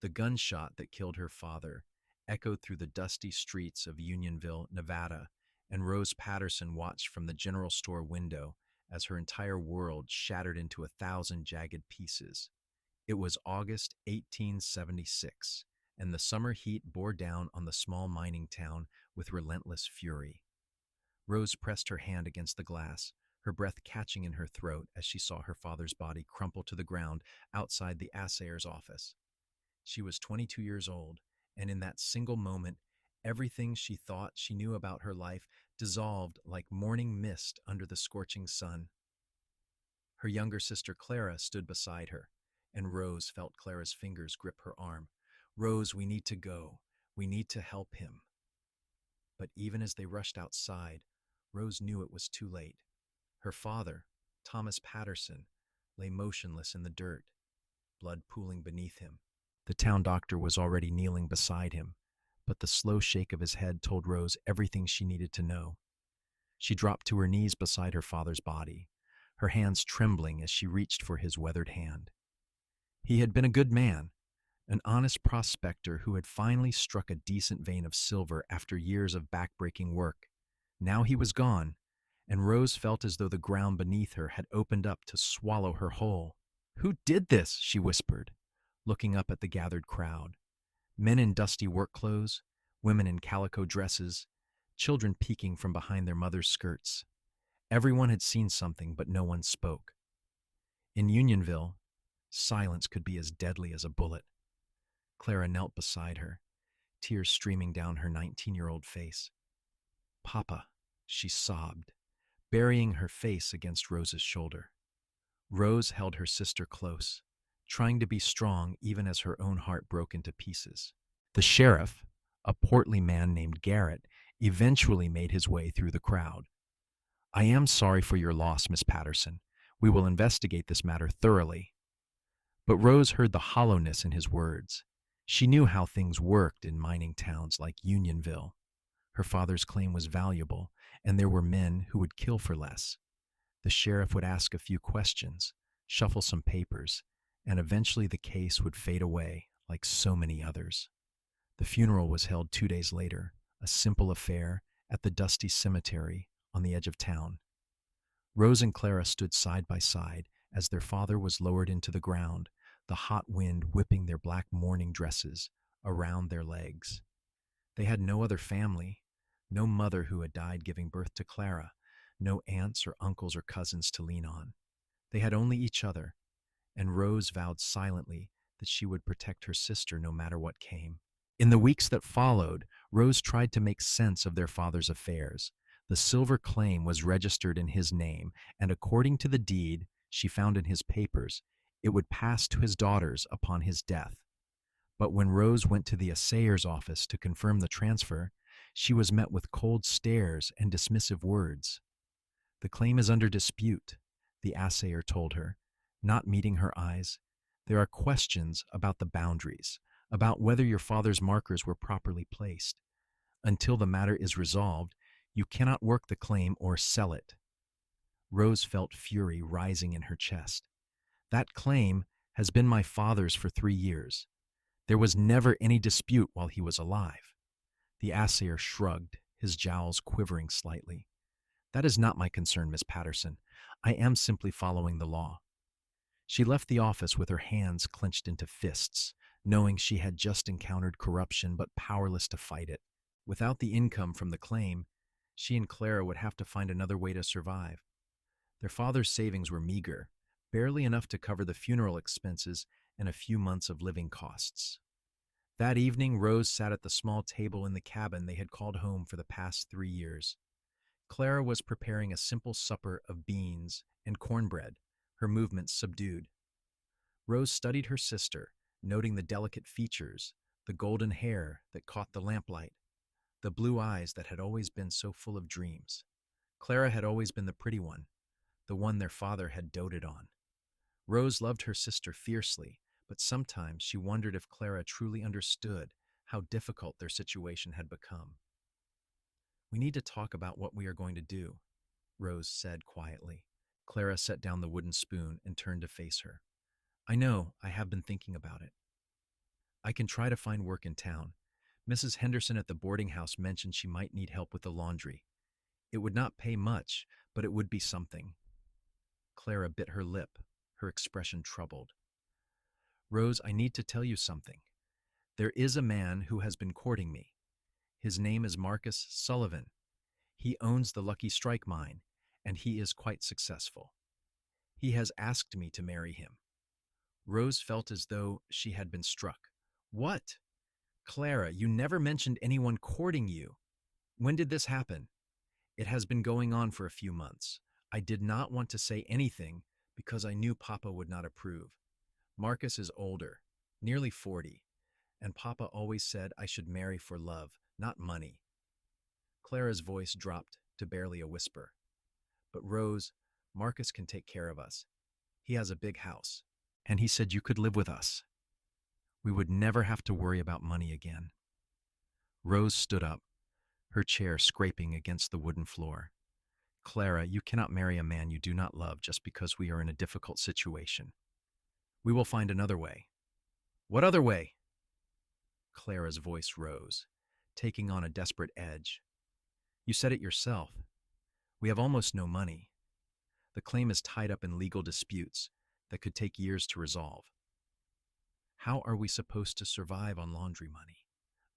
The gunshot that killed her father echoed through the dusty streets of Unionville, Nevada, and Rose Patterson watched from the general store window as her entire world shattered into 1,000 jagged pieces. It was August 1876, and the summer heat bore down on the small mining town with relentless fury. Rose pressed her hand against the glass, her breath catching in her throat as she saw her father's body crumple to the ground outside the assayer's office. She was 22 years old, and in that single moment, everything she thought she knew about her life dissolved like morning mist under the scorching sun. Her younger sister Clara stood beside her, and Rose felt Clara's fingers grip her arm. "Rose, we need to go. We need to help him." But even as they rushed outside, Rose knew it was too late. Her father, Thomas Patterson, lay motionless in the dirt, blood pooling beneath him. The town doctor was already kneeling beside him, but the slow shake of his head told Rose everything she needed to know. She dropped to her knees beside her father's body, her hands trembling as she reached for his weathered hand. He had been a good man, an honest prospector who had finally struck a decent vein of silver after years of backbreaking work. Now he was gone, and Rose felt as though the ground beneath her had opened up to swallow her whole. "Who did this?" she whispered, looking up at the gathered crowd. Men in dusty work clothes, women in calico dresses, children peeking from behind their mothers' skirts. Everyone had seen something, but no one spoke. In Unionville, silence could be as deadly as a bullet. Clara knelt beside her, tears streaming down her 19-year-old face. "Papa," she sobbed, burying her face against Rose's shoulder. Rose held her sister close, trying to be strong even as her own heart broke into pieces. The sheriff, a portly man named Garrett, eventually made his way through the crowd. "I am sorry for your loss, Miss Patterson. We will investigate this matter thoroughly." But Rose heard the hollowness in his words. She knew how things worked in mining towns like Unionville. Her father's claim was valuable, and there were men who would kill for less. The sheriff would ask a few questions, shuffle some papers, and eventually the case would fade away like so many others. The funeral was held 2 days later, a simple affair at the dusty cemetery on the edge of town. Rose and Clara stood side by side as their father was lowered into the ground, the hot wind whipping their black mourning dresses around their legs. They had no other family, no mother who had died giving birth to Clara, no aunts or uncles or cousins to lean on. They had only each other, and Rose vowed silently that she would protect her sister no matter what came. In the weeks that followed, Rose tried to make sense of their father's affairs. The silver claim was registered in his name, and according to the deed she found in his papers, it would pass to his daughters upon his death. But when Rose went to the assayer's office to confirm the transfer, she was met with cold stares and dismissive words. "The claim is under dispute," the assayer told her, not meeting her eyes. "There are questions about the boundaries, about whether your father's markers were properly placed. Until the matter is resolved, you cannot work the claim or sell it." Rose felt fury rising in her chest. "That claim has been my father's for 3 years. There was never any dispute while he was alive." The assayer shrugged, his jowls quivering slightly. "That is not my concern, Miss Patterson. I am simply following the law." She left the office with her hands clenched into fists, knowing she had just encountered corruption but powerless to fight it. Without the income from the claim, she and Clara would have to find another way to survive. Their father's savings were meager, barely enough to cover the funeral expenses and a few months of living costs. That evening, Rose sat at the small table in the cabin they had called home for the past 3 years. Clara was preparing a simple supper of beans and cornbread, her movements subdued. Rose studied her sister, noting the delicate features, the golden hair that caught the lamplight, the blue eyes that had always been so full of dreams. Clara had always been the pretty one, the one their father had doted on. Rose loved her sister fiercely, but sometimes she wondered if Clara truly understood how difficult their situation had become. "We need to talk about what we are going to do," Rose said quietly. Clara set down the wooden spoon and turned to face her. "I know, I have been thinking about it." I can try to find work in town. Mrs. Henderson at the boarding house mentioned she might need help with the laundry. It would not pay much, but it would be something. Clara bit her lip, her expression troubled. Rose, I need to tell you something. There is a man who has been courting me. His name is Marcus Sullivan. He owns the Lucky Strike mine, and he is quite successful. He has asked me to marry him. Rose felt as though she had been struck. What? Clara, you never mentioned anyone courting you. When did this happen? It has been going on for a few months. I did not want to say anything because I knew Papa would not approve. Marcus is older, nearly 40, and Papa always said I should marry for love, not money. Clara's voice dropped to barely a whisper. But Rose, Marcus can take care of us. He has a big house, and he said you could live with us. We would never have to worry about money again. Rose stood up, her chair scraping against the wooden floor. Clara, you cannot marry a man you do not love just because we are in a difficult situation. We will find another way. What other way? Clara's voice rose, taking on a desperate edge. You said it yourself. We have almost no money. The claim is tied up in legal disputes that could take years to resolve. How are we supposed to survive on laundry money?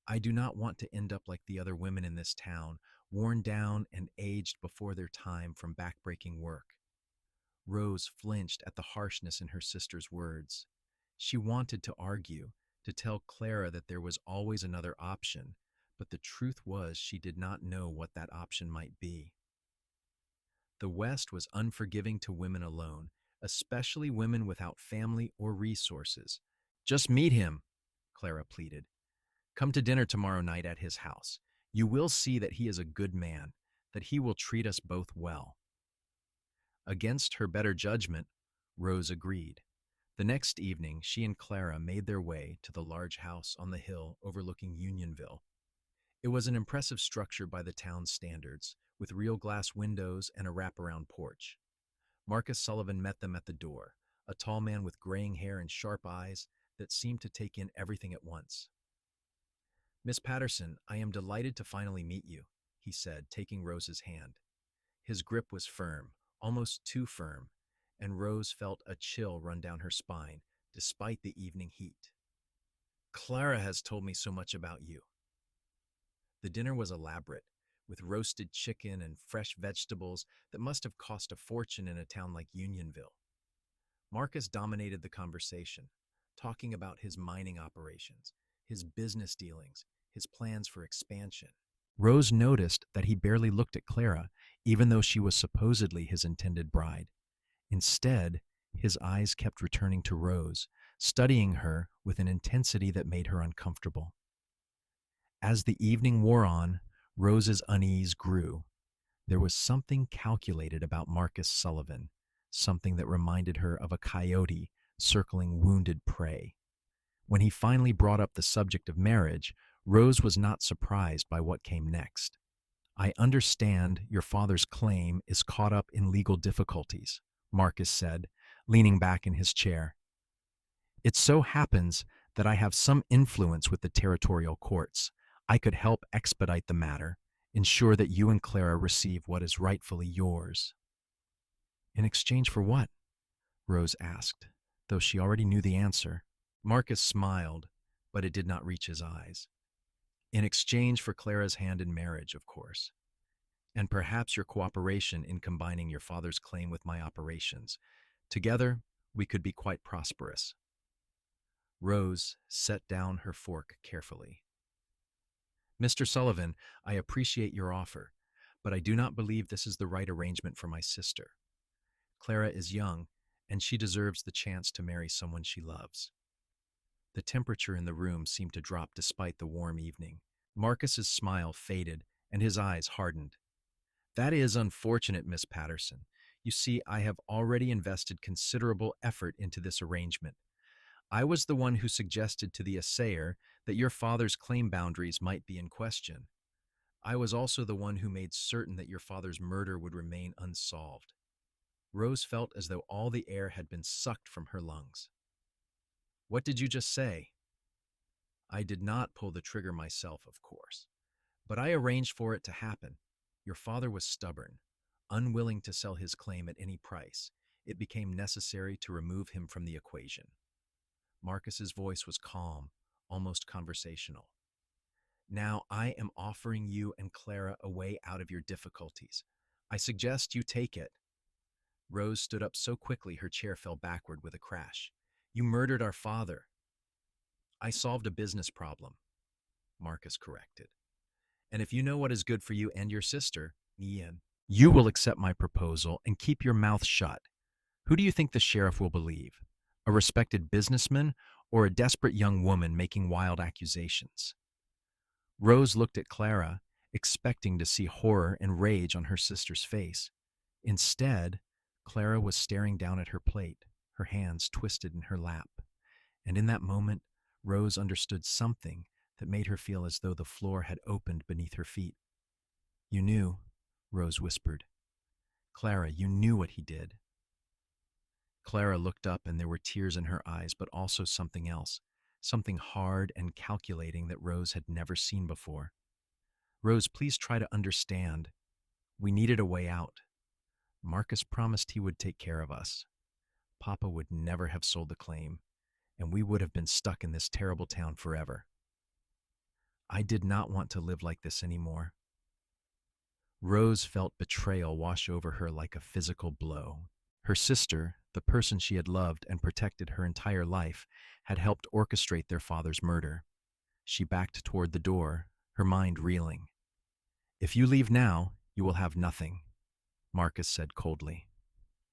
I do not want to end up like the other women in this town, worn down and aged before their time from backbreaking work. Rose flinched at the harshness in her sister's words. She wanted to argue, to tell Clara that there was always another option, but the truth was she did not know what that option might be. The West was unforgiving to women alone, especially women without family or resources. Just meet him, Clara pleaded. Come to dinner tomorrow night at his house. You will see that he is a good man, that he will treat us both well. Against her better judgment, Rose agreed. The next evening, she and Clara made their way to the large house on the hill overlooking Unionville. It was an impressive structure by the town's standards, with real glass windows and a wraparound porch. Marcus Sullivan met them at the door, a tall man with graying hair and sharp eyes that seemed to take in everything at once. Miss Patterson, I am delighted to finally meet you, he said, taking Rose's hand. His grip was firm, almost too firm, and Rose felt a chill run down her spine, despite the evening heat. Clara has told me so much about you. The dinner was elaborate, with roasted chicken and fresh vegetables that must have cost a fortune in a town like Unionville. Marcus dominated the conversation, talking about his mining operations, his business dealings, his plans for expansion. Rose noticed that he barely looked at Clara, even though she was supposedly his intended bride. Instead, his eyes kept returning to Rose, studying her with an intensity that made her uncomfortable. As the evening wore on, Rose's unease grew. There was something calculated about Marcus Sullivan, something that reminded her of a coyote circling wounded prey. When he finally brought up the subject of marriage, Rose was not surprised by what came next. I understand your father's claim is caught up in legal difficulties, Marcus said, leaning back in his chair. It so happens that I have some influence with the territorial courts. I could help expedite the matter, ensure that you and Clara receive what is rightfully yours. In exchange for what? Rose asked, though she already knew the answer. Marcus smiled, but it did not reach his eyes. In exchange for Clara's hand in marriage, of course. And perhaps your cooperation in combining your father's claim with my operations. Together, we could be quite prosperous. Rose set down her fork carefully. Mr. Sullivan, I appreciate your offer, but I do not believe this is the right arrangement for my sister. Clara is young, and she deserves the chance to marry someone she loves. The temperature in the room seemed to drop despite the warm evening. Marcus's smile faded, and his eyes hardened. That is unfortunate, Miss Patterson. You see, I have already invested considerable effort into this arrangement. I was the one who suggested to the assayer that your father's claim boundaries might be in question. I was also the one who made certain that your father's murder would remain unsolved. Rose felt as though all the air had been sucked from her lungs. What did you just say? I did not pull the trigger myself, of course, but I arranged for it to happen. Your father was stubborn, unwilling to sell his claim at any price. It became necessary to remove him from the equation. Marcus's voice was calm, almost conversational. Now I am offering you and Clara a way out of your difficulties. I suggest you take it. Rose stood up so quickly her chair fell backward with a crash. You murdered our father. I solved a business problem, Marcus corrected. And if you know what is good for you and your sister, Ian, you will accept my proposal and keep your mouth shut. Who do you think the sheriff will believe? A respected businessman or a desperate young woman making wild accusations? Rose looked at Clara, expecting to see horror and rage on her sister's face. Instead, Clara was staring down at her plate, her hands twisted in her lap. And in that moment, Rose understood something that made her feel as though the floor had opened beneath her feet. You knew, Rose whispered. Clara, you knew what he did. Clara looked up and there were tears in her eyes, but also something else, something hard and calculating that Rose had never seen before. Rose, please try to understand. We needed a way out. Marcus promised he would take care of us. Papa would never have sold the claim, and we would have been stuck in this terrible town forever. I did not want to live like this anymore. Rose felt betrayal wash over her like a physical blow. Her sister, the person she had loved and protected her entire life, had helped orchestrate their father's murder. She backed toward the door, her mind reeling. If you leave now, you will have nothing, Marcus said coldly.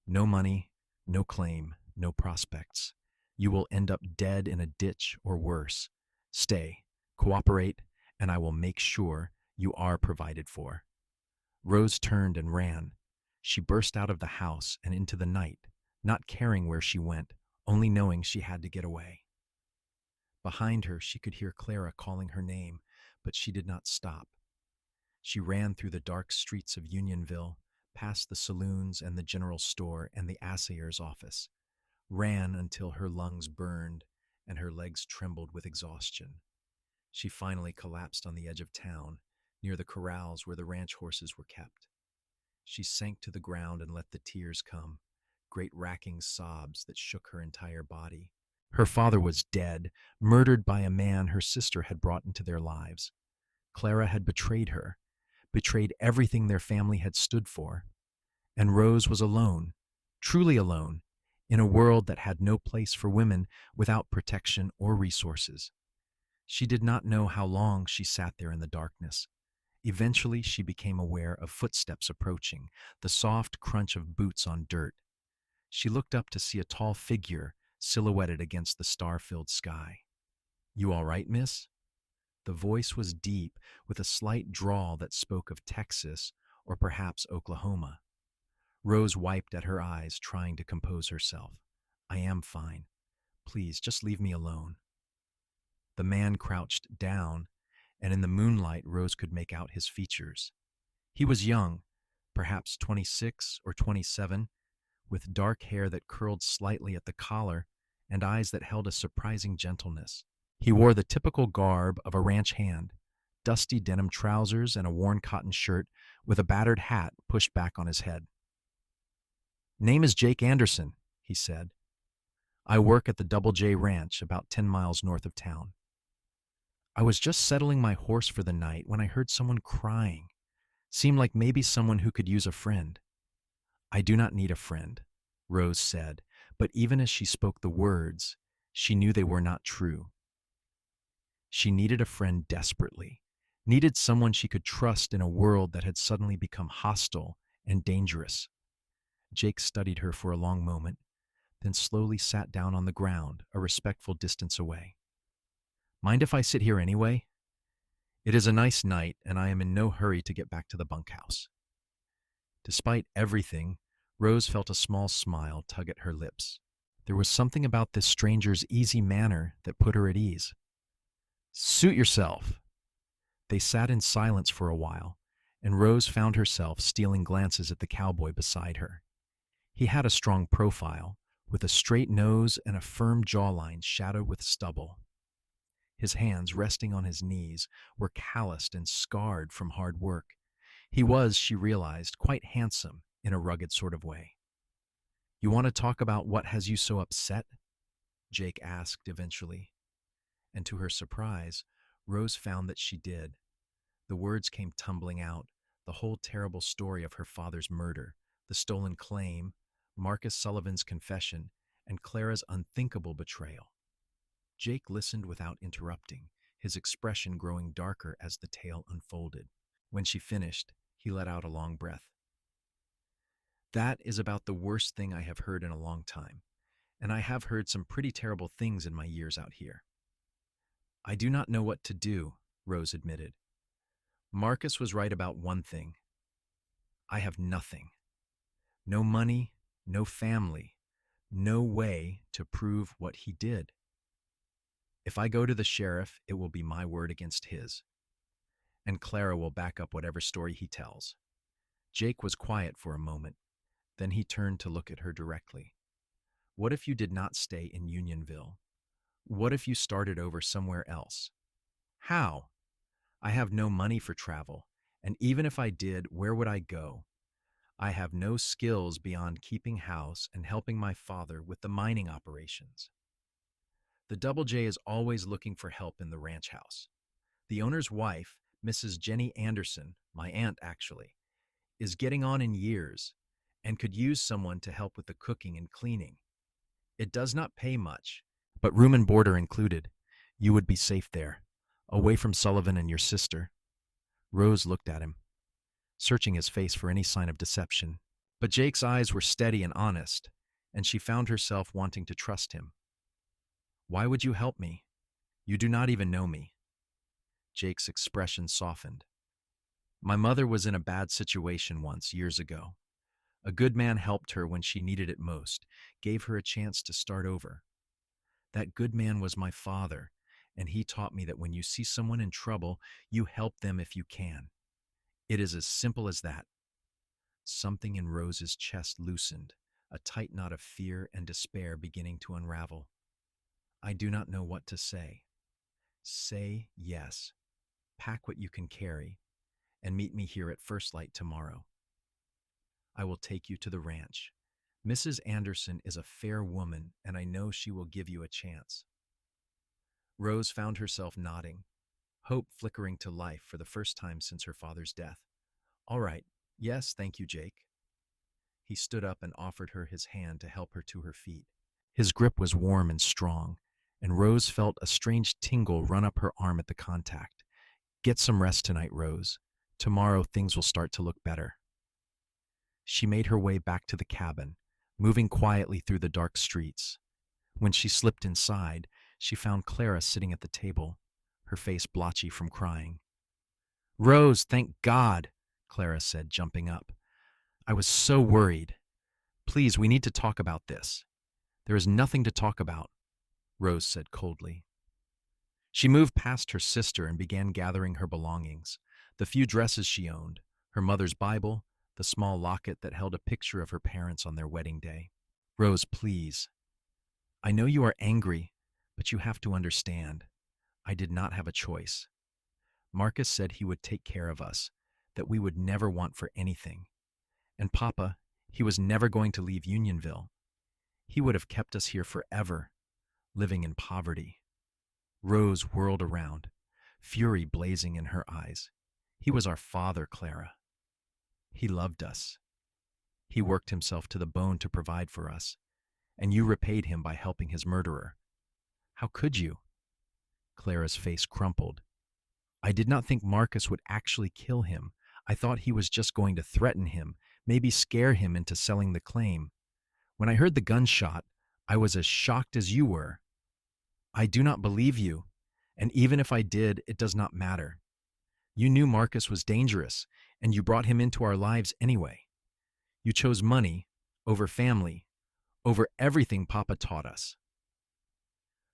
No money, no claim, no prospects. You will end up dead in a ditch or worse. Stay, cooperate, and I will make sure you are provided for. Rose turned and ran. She burst out of the house and into the night, not caring where she went, only knowing she had to get away. Behind her, she could hear Clara calling her name, but she did not stop. She ran through the dark streets of Unionville, past the saloons and the general store and the assayer's office, ran until her lungs burned and her legs trembled with exhaustion. She finally collapsed on the edge of town, near the corrals where the ranch horses were kept. She sank to the ground and let the tears come, great racking sobs that shook her entire body. Her father was dead, murdered by a man her sister had brought into their lives. Clara had betrayed her, betrayed everything their family had stood for. And Rose was alone, truly alone, in a world that had no place for women without protection or resources. She did not know how long she sat there in the darkness. Eventually, she became aware of footsteps approaching, the soft crunch of boots on dirt. She looked up to see a tall figure silhouetted against the star-filled sky. You all right, miss? The voice was deep, with a slight drawl that spoke of Texas or perhaps Oklahoma. Rose wiped at her eyes, trying to compose herself. I am fine. Please, just leave me alone. The man crouched down, and in the moonlight Rose could make out his features. He was young, perhaps 26 or 27, with dark hair that curled slightly at the collar and eyes that held a surprising gentleness. He wore the typical garb of a ranch hand, dusty denim trousers and a worn cotton shirt with a battered hat pushed back on his head. Name is Jake Anderson, he said. I work at the Double J Ranch about 10 miles north of town. I was just settling my horse for the night when I heard someone crying. Seemed like maybe someone who could use a friend. I do not need a friend, Rose said, but even as she spoke the words, she knew they were not true. She needed a friend desperately, needed someone she could trust in a world that had suddenly become hostile and dangerous. Jake studied her for a long moment, then slowly sat down on the ground, a respectful distance away. Mind if I sit here anyway? It is a nice night, and I am in no hurry to get back to the bunkhouse. Despite everything, Rose felt a small smile tug at her lips. There was something about this stranger's easy manner that put her at ease. Suit yourself. They sat in silence for a while, and Rose found herself stealing glances at the cowboy beside her. He had a strong profile, with a straight nose and a firm jawline shadowed with stubble. His hands, resting on his knees, were calloused and scarred from hard work. He was, she realized, quite handsome in a rugged sort of way. "You want to talk about what has you so upset?" Jake asked eventually. And to her surprise, Rose found that she did. The words came tumbling out, the whole terrible story of her father's murder, the stolen claim, Marcus Sullivan's confession, and Clara's unthinkable betrayal. Jake listened without interrupting, his expression growing darker as the tale unfolded. When she finished, he let out a long breath. "That is about the worst thing I have heard in a long time, and I have heard some pretty terrible things in my years out here." "I do not know what to do," Rose admitted. "Marcus was right about one thing. I have nothing. No money, no family, no way to prove what he did. If I go to the sheriff, it will be my word against his, and Clara will back up whatever story he tells." Jake was quiet for a moment. Then he turned to look at her directly. "What if you did not stay in Unionville? What if you started over somewhere else?" "How? I have no money for travel, and even if I did, where would I go? I have no skills beyond keeping house and helping my father with the mining operations." The Double J is always looking for help in the ranch house. The owner's wife, Mrs. Jenny Anderson, my aunt actually, is getting on in years and could use someone to help with the cooking and cleaning. It does not pay much, but room and board are included. You would be safe there, away from Sullivan and your sister. Rose looked at him, searching his face for any sign of deception. But Jake's eyes were steady and honest, and she found herself wanting to trust him. "Why would you help me? You do not even know me." Jake's expression softened. "My mother was in a bad situation once, years ago. A good man helped her when she needed it most, gave her a chance to start over. That good man was my father, and he taught me that when you see someone in trouble, you help them if you can. It is as simple as that." Something in Rose's chest loosened, a tight knot of fear and despair beginning to unravel. "I do not know what to say." "Say yes. Pack what you can carry, and meet me here at first light tomorrow. I will take you to the ranch. Mrs. Anderson is a fair woman, and I know she will give you a chance." Rose found herself nodding, hope flickering to life for the first time since her father's death. "All right. Yes, thank you, Jake." He stood up and offered her his hand to help her to her feet. His grip was warm and strong, and Rose felt a strange tingle run up her arm at the contact. "Get some rest tonight, Rose. Tomorrow things will start to look better." She made her way back to the cabin, moving quietly through the dark streets. When she slipped inside, she found Clara sitting at the table, her face blotchy from crying. "Rose, thank God," Clara said, jumping up. "I was so worried. Please, we need to talk about this." "There is nothing to talk about," Rose said coldly. She moved past her sister and began gathering her belongings, the few dresses she owned, her mother's Bible, the small locket that held a picture of her parents on their wedding day. "Rose, please. I know you are angry, but you have to understand. I did not have a choice. Marcus said he would take care of us, that we would never want for anything. And Papa, he was never going to leave Unionville. He would have kept us here forever, living in poverty." Rose whirled around, fury blazing in her eyes. "He was our father, Clara. He loved us. He worked himself to the bone to provide for us, and you repaid him by helping his murderer. How could you?" Clara's face crumpled. "I did not think Marcus would actually kill him. I thought he was just going to threaten him, maybe scare him into selling the claim. When I heard the gunshot, I was as shocked as you were. I do not believe you, and even if I did, it does not matter. You knew Marcus was dangerous, and you brought him into our lives anyway. You chose money over family, over everything Papa taught us."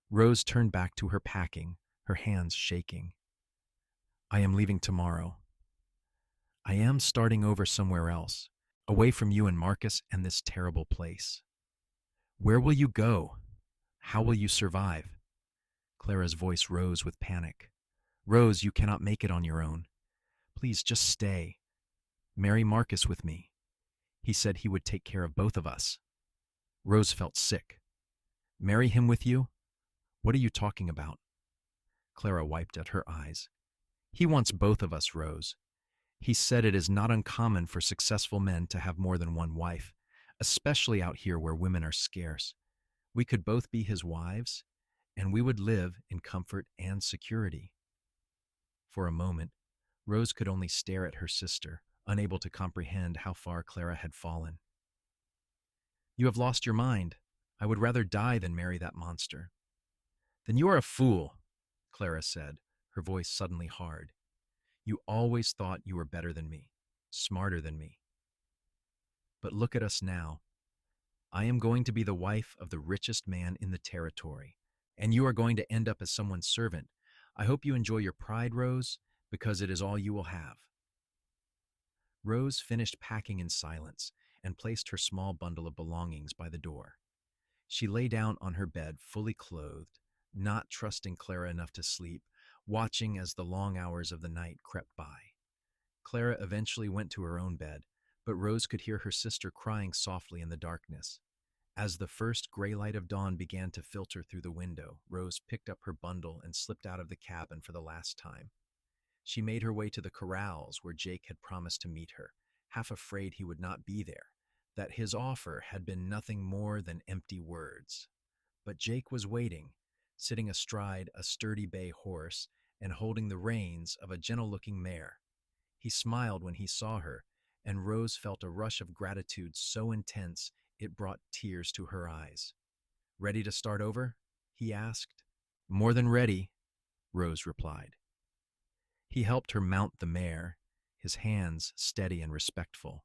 Rose turned back to her packing, her hands shaking. "I am leaving tomorrow. I am starting over somewhere else, away from you and Marcus and this terrible place." "Where will you go? How will you survive?" Clara's voice rose with panic. Rose, you cannot make it on your own. Please, just stay. Marry Marcus with me. He said he would take care of both of us. Rose felt sick. Marry him with you? What are you talking about? Clara wiped at her eyes. He wants both of us, Rose. He said it is not uncommon for successful men to have more than one wife, especially out here where women are scarce. We could both be his wives, and we would live in comfort and security. For a moment, Rose could only stare at her sister, unable to comprehend how far Clara had fallen. You have lost your mind. I would rather die than marry that monster. Then you are a fool, Clara said, her voice suddenly hard. You always thought you were better than me, smarter than me. But look at us now. I am going to be the wife of the richest man in the territory, and you are going to end up as someone's servant. I hope you enjoy your pride, Rose, because it is all you will have. Rose finished packing in silence and placed her small bundle of belongings by the door. She lay down on her bed fully clothed, not trusting Clara enough to sleep, watching as the long hours of the night crept by. Clara eventually went to her own bed, but Rose could hear her sister crying softly in the darkness. As the first gray light of dawn began to filter through the window, Rose picked up her bundle and slipped out of the cabin for the last time. She made her way to the corrals where Jake had promised to meet her, half afraid he would not be there, that his offer had been nothing more than empty words. But Jake was waiting, sitting astride a sturdy bay horse and holding the reins of a gentle-looking mare. He smiled when he saw her, and Rose felt a rush of gratitude so intense it brought tears to her eyes. Ready to start over? He asked. More than ready, Rose replied. He helped her mount the mare, his hands steady and respectful.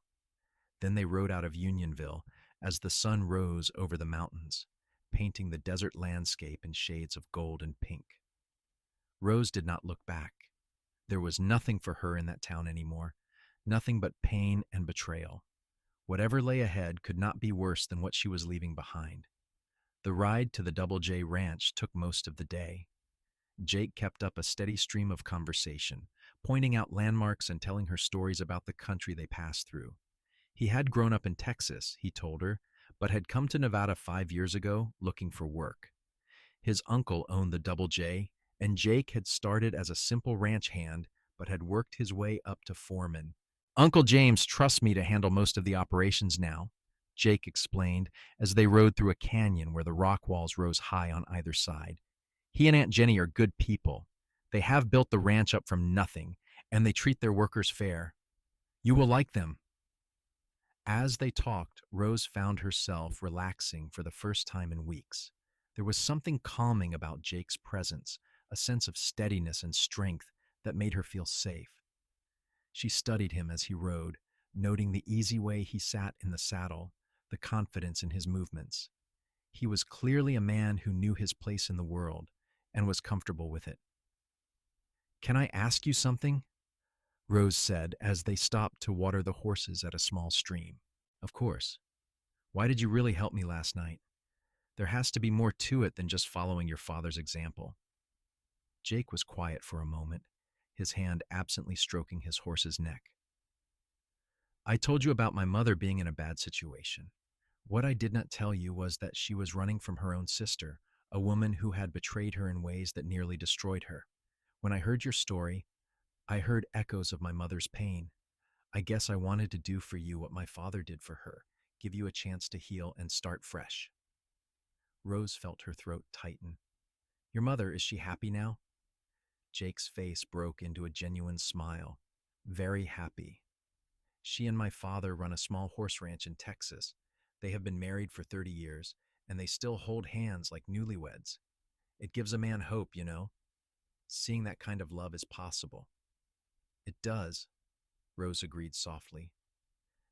Then they rode out of Unionville as the sun rose over the mountains, painting the desert landscape in shades of gold and pink. Rose did not look back. There was nothing for her in that town anymore, nothing but pain and betrayal. Whatever lay ahead could not be worse than what she was leaving behind. The ride to the Double J Ranch took most of the day. Jake kept up a steady stream of conversation, pointing out landmarks and telling her stories about the country they passed through. He had grown up in Texas, he told her, but had come to Nevada 5 years ago looking for work. His uncle owned the Double J, and Jake had started as a simple ranch hand, but had worked his way up to foreman. Uncle James trusts me to handle most of the operations now, Jake explained as they rode through a canyon where the rock walls rose high on either side. He and Aunt Jenny are good people. They have built the ranch up from nothing, and they treat their workers fair. You will like them. As they talked, Rose found herself relaxing for the first time in weeks. There was something calming about Jake's presence, a sense of steadiness and strength that made her feel safe. She studied him as he rode, noting the easy way he sat in the saddle, the confidence in his movements. He was clearly a man who knew his place in the world and was comfortable with it. Can I ask you something? Rose said as they stopped to water the horses at a small stream. Of course. Why did you really help me last night? There has to be more to it than just following your father's example. Jake was quiet for a moment, his hand absently stroking his horse's neck. I told you about my mother being in a bad situation. What I did not tell you was that she was running from her own sister, a woman who had betrayed her in ways that nearly destroyed her. When I heard your story, I heard echoes of my mother's pain. I guess I wanted to do for you what my father did for her, give you a chance to heal and start fresh. Rose felt her throat tighten. Your mother, is she happy now? Jake's face broke into a genuine smile. Very happy. She and my father run a small horse ranch in Texas. They have been married for 30 years, and they still hold hands like newlyweds. It gives a man hope, you know, seeing that kind of love is possible. It does, Rose agreed softly.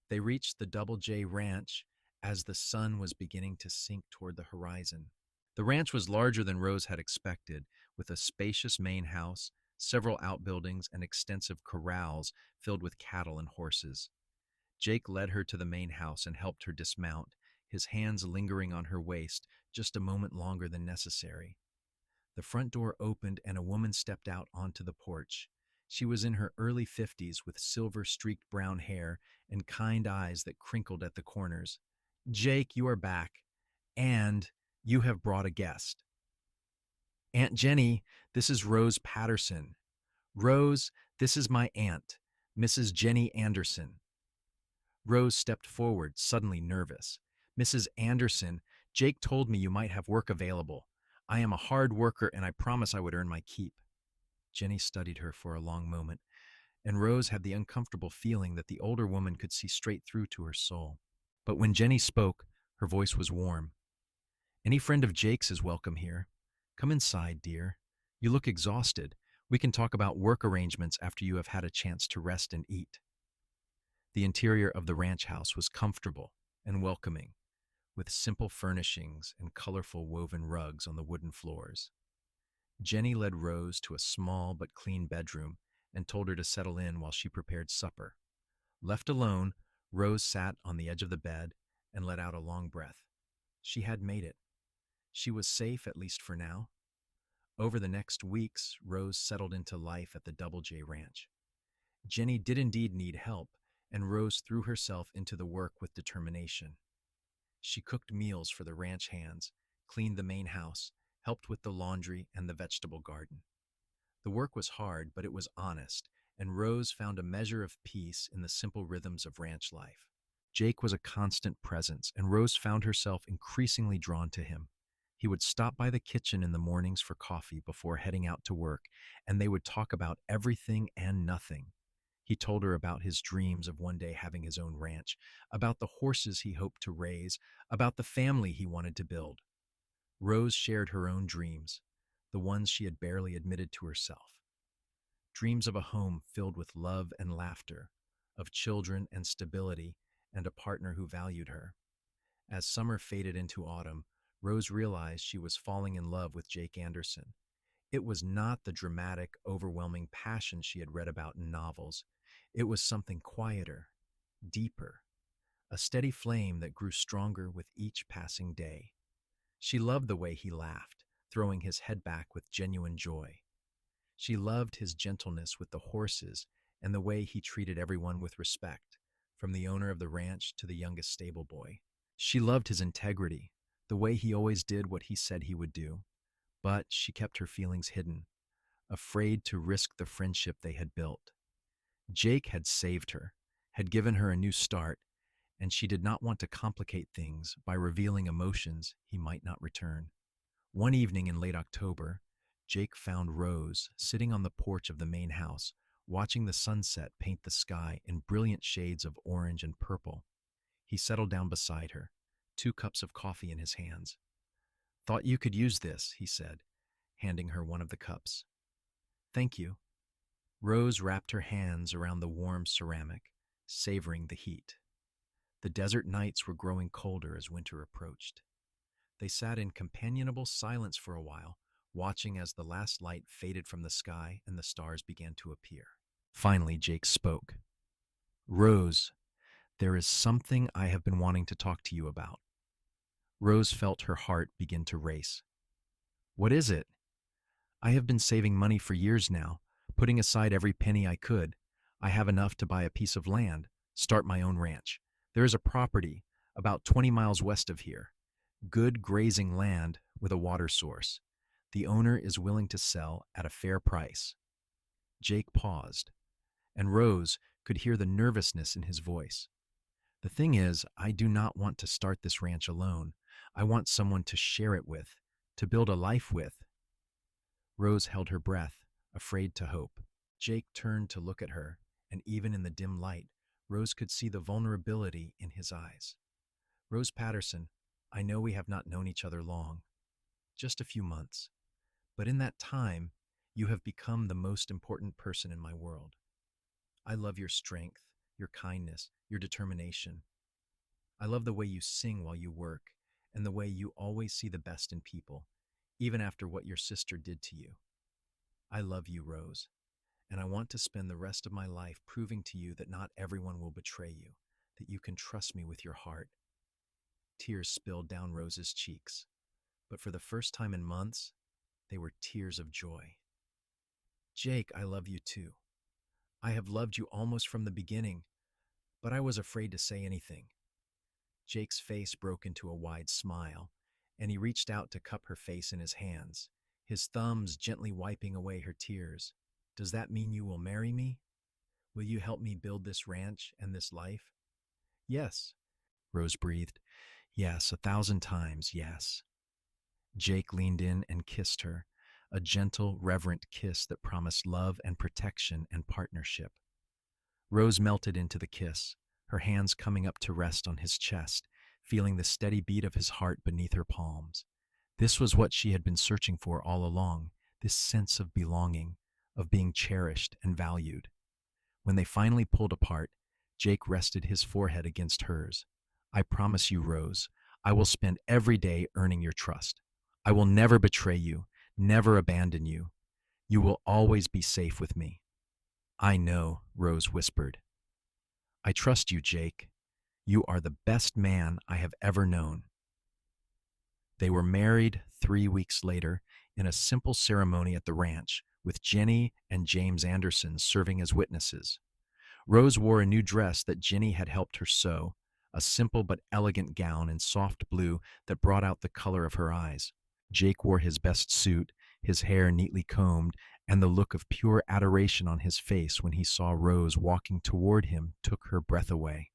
They reached the Double J Ranch as the sun was beginning to sink toward the horizon. The ranch was larger than Rose had expected, with a spacious main house, several outbuildings, and extensive corrals filled with cattle and horses. Jake led her to the main house and helped her dismount, his hands lingering on her waist just a moment longer than necessary. The front door opened and a woman stepped out onto the porch. She was in her early 50s with silver-streaked brown hair and kind eyes that crinkled at the corners. Jake, you are back, and you have brought a guest. Aunt Jenny, this is Rose Patterson. Rose, this is my aunt, Mrs. Jenny Anderson. Rose stepped forward, suddenly nervous. Mrs. Anderson, Jake told me you might have work available. I am a hard worker and I promise I would earn my keep. Jenny studied her for a long moment, and Rose had the uncomfortable feeling that the older woman could see straight through to her soul. But when Jenny spoke, her voice was warm. Any friend of Jake's is welcome here. Come inside, dear. You look exhausted. We can talk about work arrangements after you have had a chance to rest and eat. The interior of the ranch house was comfortable and welcoming, with simple furnishings and colorful woven rugs on the wooden floors. Jenny led Rose to a small but clean bedroom and told her to settle in while she prepared supper. Left alone, Rose sat on the edge of the bed and let out a long breath. She had made it. She was safe, at least for now. Over the next weeks, Rose settled into life at the Double J Ranch. Jenny did indeed need help, and Rose threw herself into the work with determination. She cooked meals for the ranch hands, cleaned the main house, helped with the laundry and the vegetable garden. The work was hard, but it was honest, and Rose found a measure of peace in the simple rhythms of ranch life. Jake was a constant presence, and Rose found herself increasingly drawn to him. He would stop by the kitchen in the mornings for coffee before heading out to work, and they would talk about everything and nothing. He told her about his dreams of one day having his own ranch, about the horses he hoped to raise, about the family he wanted to build. Rose shared her own dreams, the ones she had barely admitted to herself. Dreams of a home filled with love and laughter, of children and stability, and a partner who valued her. As summer faded into autumn, Rose realized she was falling in love with Jake Anderson. It was not the dramatic, overwhelming passion she had read about in novels. It was something quieter, deeper, a steady flame that grew stronger with each passing day. She loved the way he laughed, throwing his head back with genuine joy. She loved his gentleness with the horses and the way he treated everyone with respect, from the owner of the ranch to the youngest stable boy. She loved his integrity, the way he always did what he said he would do. But she kept her feelings hidden, afraid to risk the friendship they had built. Jake had saved her, had given her a new start, and she did not want to complicate things by revealing emotions he might not return. One evening in late October, Jake found Rose sitting on the porch of the main house, watching the sunset paint the sky in brilliant shades of orange and purple. He settled down beside her, 2 cups of coffee in his hands. "Thought you could use this," he said, handing her one of the cups. "Thank you." Rose wrapped her hands around the warm ceramic, savoring the heat. The desert nights were growing colder as winter approached. They sat in companionable silence for a while, watching as the last light faded from the sky and the stars began to appear. Finally, Jake spoke. "Rose, there is something I have been wanting to talk to you about." Rose felt her heart begin to race. "What is it?" "I have been saving money for years now, putting aside every penny I could. I have enough to buy a piece of land, start my own ranch. There is a property about 20 miles west of here. Good grazing land with a water source. The owner is willing to sell at a fair price." Jake paused, and Rose could hear the nervousness in his voice. "The thing is, I do not want to start this ranch alone. I want someone to share it with, to build a life with." Rose held her breath, afraid to hope. Jake turned to look at her, and even in the dim light, Rose could see the vulnerability in his eyes. "Rose Patterson, I know we have not known each other long, just a few months, but in that time, you have become the most important person in my world. I love your strength, your kindness, your determination. I love the way you sing while you work, and the way you always see the best in people, even after what your sister did to you. I love you, Rose, and I want to spend the rest of my life proving to you that not everyone will betray you, that you can trust me with your heart." Tears spilled down Rose's cheeks, but for the first time in months, They were tears of joy. Jake, I love you too. I have loved you almost from the beginning, but I was afraid to say anything. Jake's face broke into a wide smile, and he reached out to cup her face in his hands, his thumbs gently wiping away her tears. Does that mean you will marry me? Will you help me build this ranch and this life? Yes, Rose breathed. Yes, 1,000 times, yes. Jake leaned in and kissed her, a gentle, reverent kiss that promised love and protection and partnership. Rose melted into the kiss, her hands coming up to rest on his chest, feeling the steady beat of his heart beneath her palms. This was what she had been searching for all along, this sense of belonging, of being cherished and valued. When they finally pulled apart, Jake rested his forehead against hers. I promise you, Rose, I will spend every day earning your trust. I will never betray you, never abandon you. You will always be safe with me. I know, Rose whispered. I trust you, Jake. You are the best man I have ever known. They were married 3 weeks later in a simple ceremony at the ranch, with Jenny and James Anderson serving as witnesses. Rose wore a new dress that Jenny had helped her sew, a simple but elegant gown in soft blue that brought out the color of her eyes. Jake wore his best suit, his hair neatly combed, and the look of pure adoration on his face when he saw Rose walking toward him took her breath away.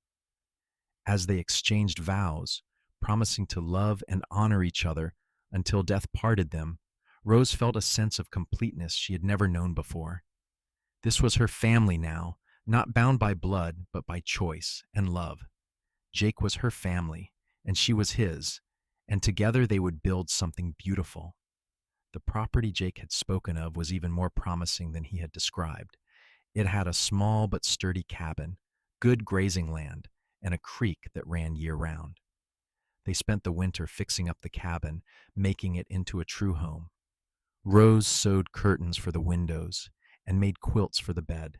As they exchanged vows, promising to love and honor each other until death parted them, Rose felt a sense of completeness she had never known before. This was her family now, not bound by blood, but by choice and love. Jake was her family, and she was his, and together they would build something beautiful. The property Jake had spoken of was even more promising than he had described. It had a small but sturdy cabin, good grazing land, and a creek that ran year-round. They spent the winter fixing up the cabin, making it into a true home. Rose sewed curtains for the windows and made quilts for the bed.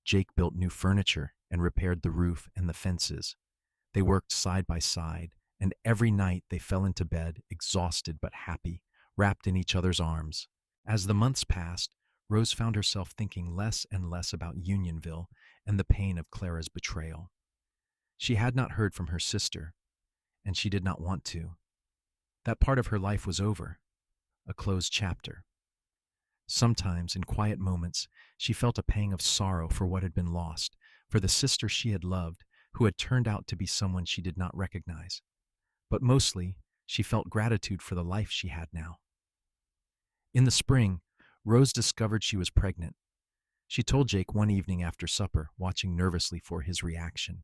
Jake built new furniture and repaired the roof and the fences. They worked side by side, and every night they fell into bed, exhausted but happy, wrapped in each other's arms. As the months passed, Rose found herself thinking less and less about Unionville and the pain of Clara's betrayal. She had not heard from her sister, and she did not want to. That part of her life was over, a closed chapter. Sometimes, in quiet moments, she felt a pang of sorrow for what had been lost, for the sister she had loved, who had turned out to be someone she did not recognize. But mostly, she felt gratitude for the life she had now. In the spring, Rose discovered she was pregnant. She told Jake one evening after supper, watching nervously for his reaction.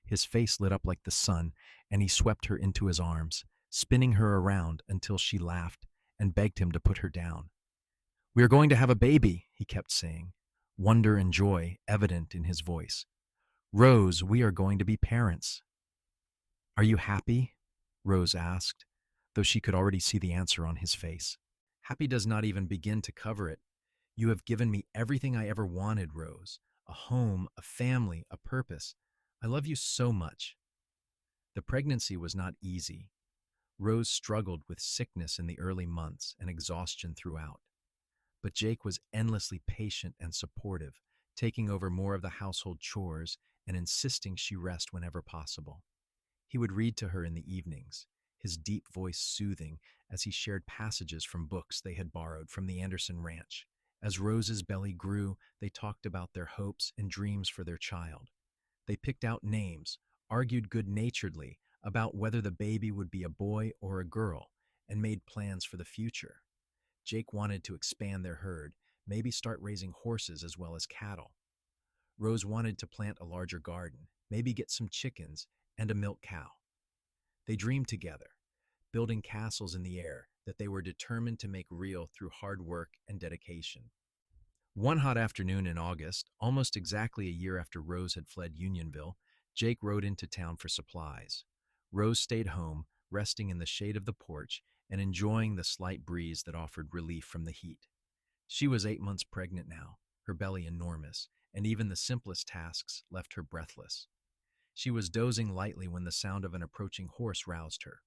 His face lit up like the sun, and he swept her into his arms, spinning her around until she laughed and begged him to put her down. "We are going to have a baby," he kept saying, wonder and joy evident in his voice. "Rose, we are going to be parents." "Are you happy?" Rose asked, though she could already see the answer on his face. "Happy does not even begin to cover it. You have given me everything I ever wanted, Rose. A home, a family, a purpose. I love you so much." The pregnancy was not easy. Rose struggled with sickness in the early months and exhaustion throughout. But Jake was endlessly patient and supportive, taking over more of the household chores and insisting she rest whenever possible. He would read to her in the evenings, his deep voice soothing as he shared passages from books they had borrowed from the Anderson ranch. As Rose's belly grew, they talked about their hopes and dreams for their child. They picked out names, argued good-naturedly about whether the baby would be a boy or a girl, and made plans for the future. Jake wanted to expand their herd, maybe start raising horses as well as cattle. Rose wanted to plant a larger garden, maybe get some chickens and a milk cow. They dreamed together, building castles in the air that they were determined to make real through hard work and dedication. One hot afternoon in August, almost exactly a year after Rose had fled Unionville, Jake rode into town for supplies. Rose stayed home, resting in the shade of the porch and enjoying the slight breeze that offered relief from the heat. She was 8 months pregnant now, her belly enormous, and even the simplest tasks left her breathless. She was dozing lightly when the sound of an approaching horse roused her.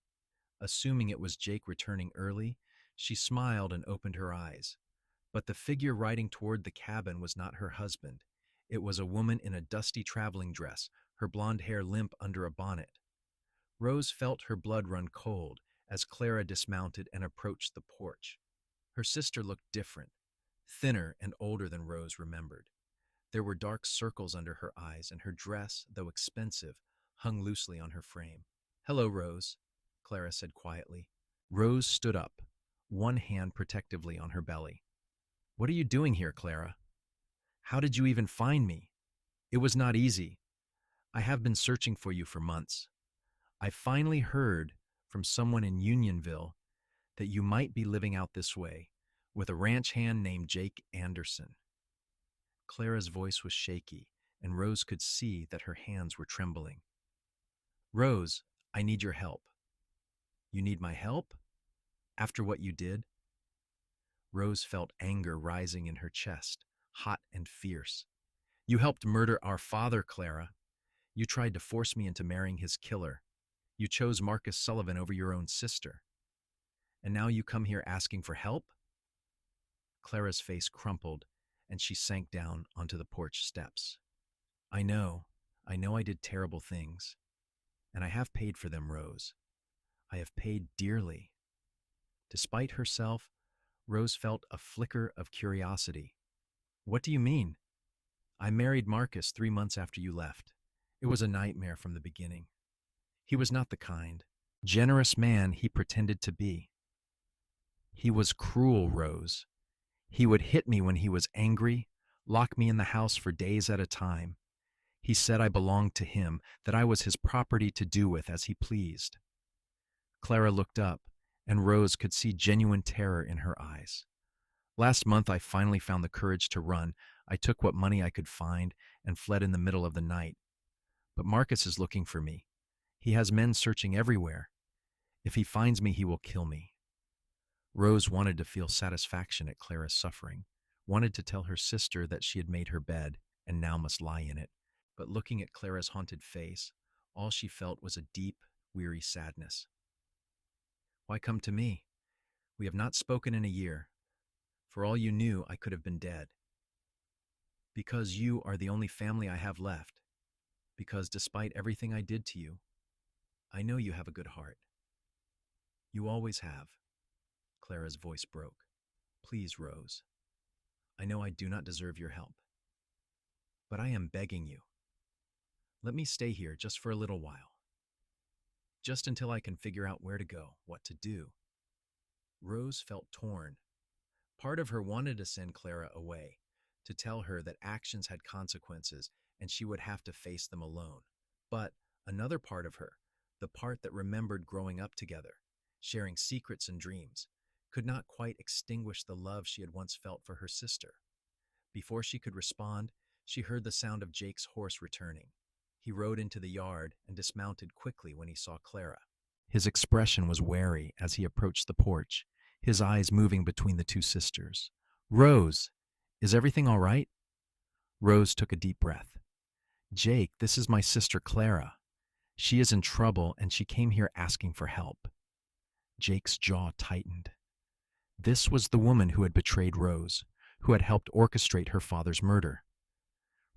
Assuming it was Jake returning early, She smiled and opened her eyes. But the figure riding toward the cabin was not her husband. It was a woman in a dusty traveling dress, her blonde hair limp under a bonnet. Rose felt her blood run cold as Clara dismounted and approached the porch. Her sister looked different, thinner and older than Rose remembered. There were dark circles under her eyes, and her dress, though expensive, hung loosely on her frame. "Hello, Rose," Clara said quietly. Rose stood up, one hand protectively on her belly. "What are you doing here, Clara? How did you even find me? It was not easy. I have been searching for you for months. I finally heard from someone in Unionville that you might be living out this way with a ranch hand named Jake Anderson." Clara's voice was shaky, and Rose could see that her hands were trembling. "Rose, I need your help." "You need my help? After what you did?" Rose felt anger rising in her chest, hot and fierce. "You helped murder our father, Clara. You tried to force me into marrying his killer. You chose Marcus Sullivan over your own sister. And now you come here asking for help?" Clara's face crumpled, and she sank down onto the porch steps. I know I did terrible things, and I have paid for them, Rose. I have paid dearly." Despite herself, Rose felt a flicker of curiosity. "What do you mean?" "I married Marcus 3 months after you left. It was a nightmare from the beginning. He was not the kind, generous man he pretended to be. He was cruel, Rose. He would hit me when he was angry, lock me in the house for days at a time. He said I belonged to him, that I was his property to do with as he pleased." Clara looked up, and Rose could see genuine terror in her eyes. "Last month I finally found the courage to run. I took what money I could find and fled in the middle of the night. But Marcus is looking for me. He has men searching everywhere. If he finds me, he will kill me." Rose wanted to feel satisfaction at Clara's suffering, wanted to tell her sister that she had made her bed and now must lie in it. But looking at Clara's haunted face, all she felt was a deep, weary sadness. "Why come to me? We have not spoken in a year. For all you knew, I could have been dead. Because you are the only family I have left. Because despite everything I did to you, I know you have a good heart. You always have." Clara's voice broke. "Please, Rose. I know I do not deserve your help. But I am begging you. Let me stay here just for a little while. Just until I can figure out where to go, what to do." Rose felt torn. Part of her wanted to send Clara away, to tell her that actions had consequences and she would have to face them alone. But another part of her, the part that remembered growing up together, sharing secrets and dreams, could not quite extinguish the love she had once felt for her sister. Before she could respond, she heard the sound of Jake's horse returning. He rode into the yard and dismounted quickly when he saw Clara. His expression was wary as he approached the porch, his eyes moving between the two sisters. "Rose, is everything all right?" Rose took a deep breath. "Jake, this is my sister Clara. She is in trouble and she came here asking for help." Jake's jaw tightened. This was the woman who had betrayed Rose, who had helped orchestrate her father's murder.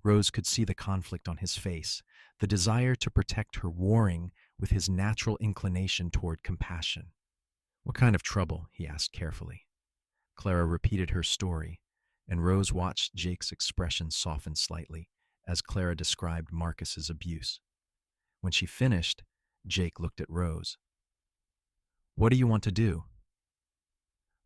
Rose could see the conflict on his face, the desire to protect her warring with his natural inclination toward compassion. "What kind of trouble?" he asked carefully. Clara repeated her story, and Rose watched Jake's expression soften slightly as Clara described Marcus's abuse. When she finished, Jake looked at Rose. "What do you want to do?"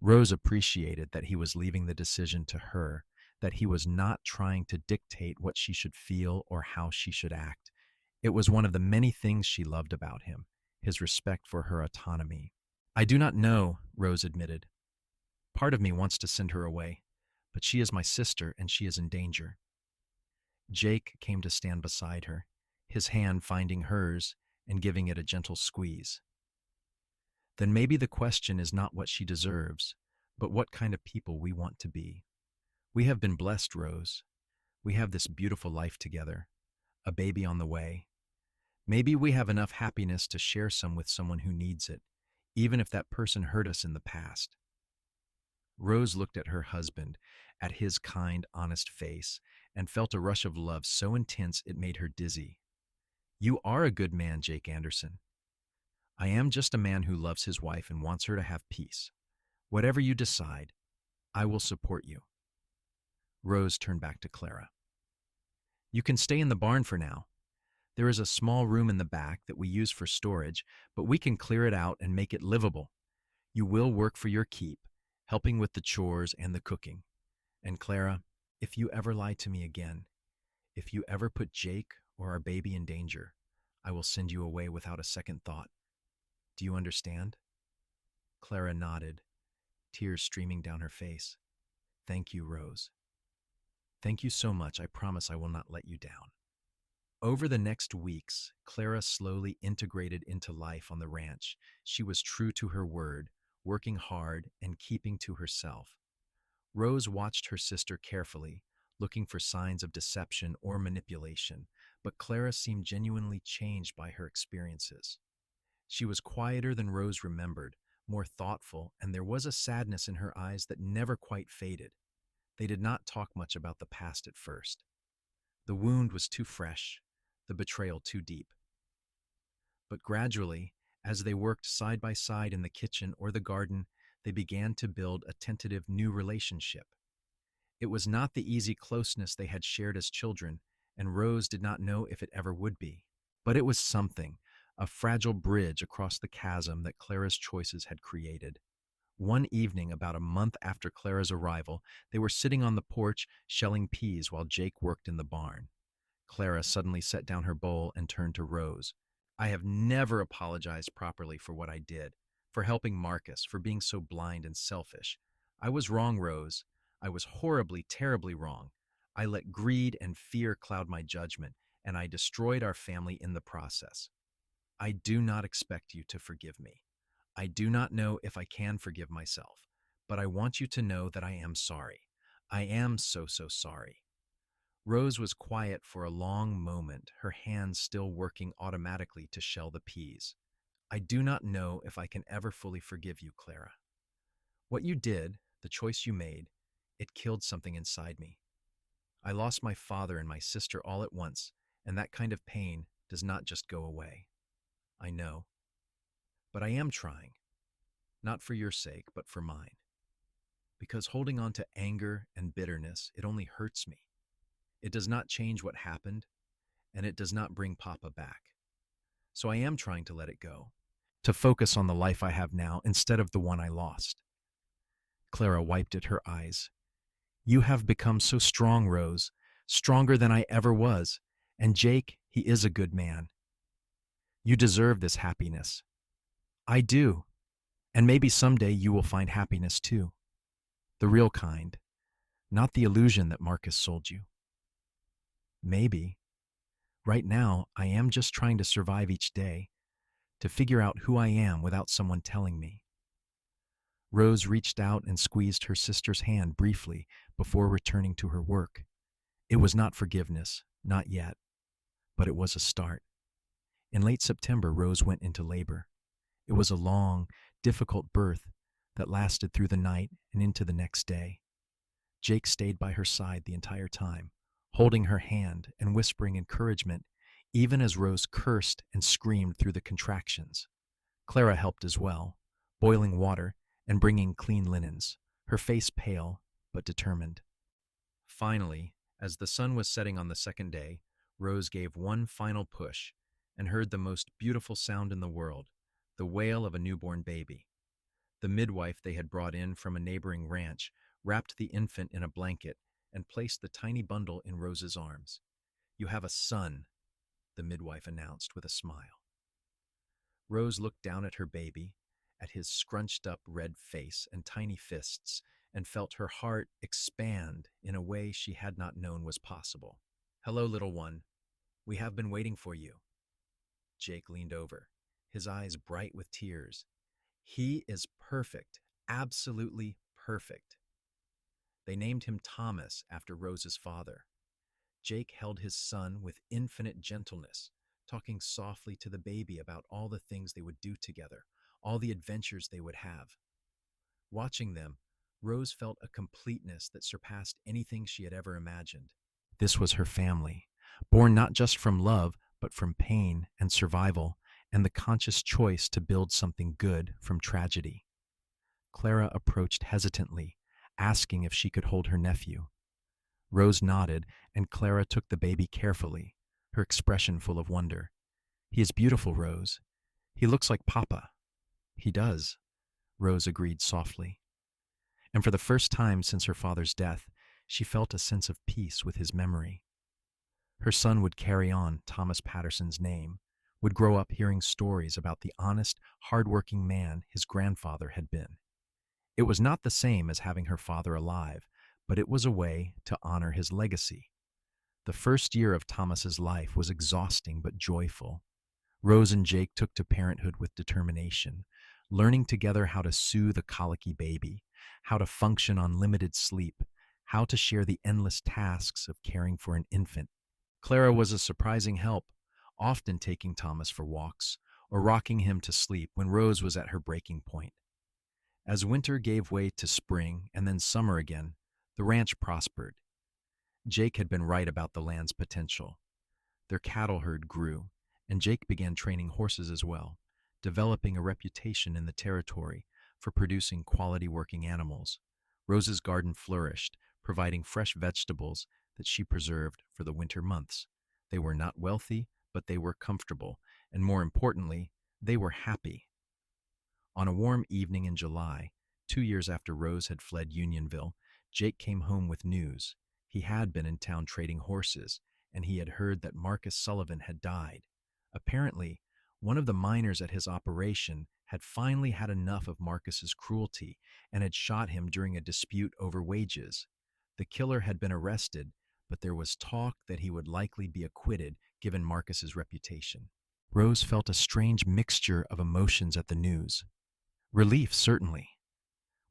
Rose appreciated that he was leaving the decision to her, that he was not trying to dictate what she should feel or how she should act. It was one of the many things she loved about him, his respect for her autonomy. "I do not know," Rose admitted. "Part of me wants to send her away, but she is my sister and she is in danger." Jake came to stand beside her, his hand finding hers and giving it a gentle squeeze. "Then maybe the question is not what she deserves, but what kind of people we want to be. We have been blessed, Rose. We have this beautiful life together, a baby on the way. Maybe we have enough happiness to share some with someone who needs it, even if that person hurt us in the past. Rose looked at her husband, at his kind, honest face, and felt a rush of love so intense it made her dizzy. You are a good man, Jake Anderson. I am just a man who loves his wife and wants her to have peace. Whatever you decide, I will support you. Rose turned back to Clara. You can stay in the barn for now. There is a small room in the back that we use for storage, but we can clear it out and make it livable. You will work for your keep, helping with the chores and the cooking. And Clara, if you ever lie to me again, if you ever put Jake or our baby in danger, I will send you away without a second thought. Do you understand? Clara nodded, tears streaming down her face. Thank you, Rose. Thank you so much. I promise I will not let you down. Over the next weeks, Clara slowly integrated into life on the ranch. She was true to her word, working hard and keeping to herself. Rose watched her sister carefully, looking for signs of deception or manipulation, but Clara seemed genuinely changed by her experiences. She was quieter than Rose remembered, more thoughtful, and there was a sadness in her eyes that never quite faded. They did not talk much about the past at first. The wound was too fresh, the betrayal too deep. But gradually, as they worked side by side in the kitchen or the garden, they began to build a tentative new relationship. It was not the easy closeness they had shared as children, and Rose did not know if it ever would be. But it was something, a fragile bridge across the chasm that Clara's choices had created. One evening, about a month after Clara's arrival, they were sitting on the porch shelling peas while Jake worked in the barn. Clara suddenly set down her bowl and turned to Rose. I have never apologized properly for what I did, for helping Marcus, for being so blind and selfish. I was wrong, Rose. I was horribly, terribly wrong. I let greed and fear cloud my judgment, and I destroyed our family in the process. I do not expect you to forgive me. I do not know if I can forgive myself, but I want you to know that I am sorry. I am so, so sorry. Rose was quiet for a long moment, her hands still working automatically to shell the peas. I do not know if I can ever fully forgive you, Clara. What you did, the choice you made, it killed something inside me. I lost my father and my sister all at once, and that kind of pain does not just go away. I know. But I am trying, not for your sake, but for mine. Because holding on to anger and bitterness, it only hurts me. It does not change what happened, and it does not bring Papa back. So I am trying to let it go, to focus on the life I have now instead of the one I lost. Clara wiped at her eyes. You have become so strong, Rose, stronger than I ever was. And Jake, he is a good man. You deserve this happiness. I do. And maybe someday you will find happiness too. The real kind, not the illusion that Marcus sold you. Maybe. Right now, I am just trying to survive each day, to figure out who I am without someone telling me. Rose reached out and squeezed her sister's hand briefly before returning to her work. It was not forgiveness, not yet, but it was a start. In late September, Rose went into labor. It was a long, difficult birth that lasted through the night and into the next day. Jake stayed by her side the entire time, holding her hand and whispering encouragement, even as Rose cursed and screamed through the contractions. Clara helped as well, boiling water and bringing clean linens, her face pale but determined. Finally, as the sun was setting on the second day, Rose gave one final push and heard the most beautiful sound in the world, the wail of a newborn baby. The midwife they had brought in from a neighboring ranch wrapped the infant in a blanket and placed the tiny bundle in Rose's arms. You have a son, the midwife announced with a smile. Rose looked down at her baby, at his scrunched up red face and tiny fists, and felt her heart expand in a way she had not known was possible. Hello, little one. We have been waiting for you. Jake leaned over, his eyes bright with tears. He is perfect, absolutely perfect. They named him Thomas after Rose's father. Jake held his son with infinite gentleness, talking softly to the baby about all the things they would do together, all the adventures they would have. Watching them, Rose felt a completeness that surpassed anything she had ever imagined. This was her family, born not just from love, but from pain and survival, and the conscious choice to build something good from tragedy. Clara approached hesitantly, asking if she could hold her nephew. Rose nodded, and Clara took the baby carefully, her expression full of wonder. "He is beautiful, Rose. He looks like Papa." "He does," Rose agreed softly. And for the first time since her father's death, she felt a sense of peace with his memory. Her son would carry on Thomas Patterson's name, would grow up hearing stories about the honest, hard-working man his grandfather had been. It was not the same as having her father alive, but it was a way to honor his legacy. The first year of Thomas's life was exhausting but joyful. Rose and Jake took to parenthood with determination, learning together how to soothe a colicky baby, how to function on limited sleep, how to share the endless tasks of caring for an infant. Clara was a surprising help, often taking Thomas for walks or rocking him to sleep when Rose was at her breaking point. As winter gave way to spring and then summer again, the ranch prospered. Jake had been right about the land's potential. Their cattle herd grew, and Jake began training horses as well, developing a reputation in the territory for producing quality working animals. Rose's garden flourished, providing fresh vegetables that she preserved for the winter months. They were not wealthy, but they were comfortable, and more importantly, they were happy. On a warm evening in July, 2 years after Rose had fled Unionville, Jake came home with news. He had been in town trading horses, and he had heard that Marcus Sullivan had died. Apparently, one of the miners at his operation had finally had enough of Marcus's cruelty and had shot him during a dispute over wages. The killer had been arrested, but there was talk that he would likely be acquitted given Marcus's reputation. Rose felt a strange mixture of emotions at the news. Relief, certainly.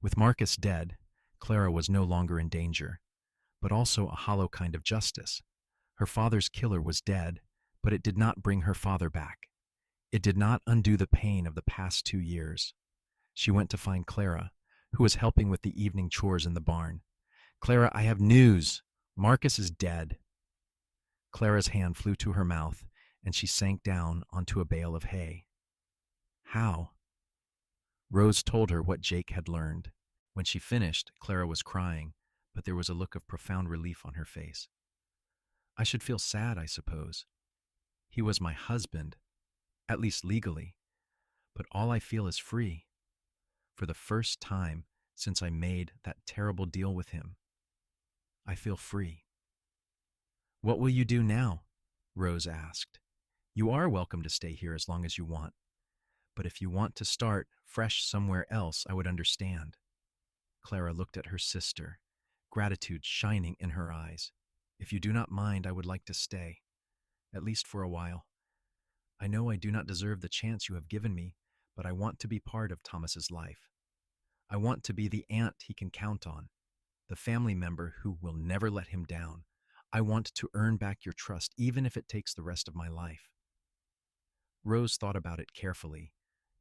With Marcus dead, Clara was no longer in danger, but also a hollow kind of justice. Her father's killer was dead, but it did not bring her father back. It did not undo the pain of the past 2 years. She went to find Clara, who was helping with the evening chores in the barn. "Clara, I have news. Marcus is dead." Clara's hand flew to her mouth, and she sank down onto a bale of hay. "How?" Rose told her what Jake had learned. When she finished, Clara was crying, but there was a look of profound relief on her face. "I should feel sad, I suppose. He was my husband, at least legally, but all I feel is free. For the first time since I made that terrible deal with him, I feel free." "What will you do now?" Rose asked. "You are welcome to stay here as long as you want, but if you want to start fresh somewhere else, I would understand." Clara looked at her sister, gratitude shining in her eyes. "If you do not mind, I would like to stay, at least for a while. I know I do not deserve the chance you have given me, but I want to be part of Thomas's life. I want to be the aunt he can count on, the family member who will never let him down. I want to earn back your trust, even if it takes the rest of my life." Rose thought about it carefully.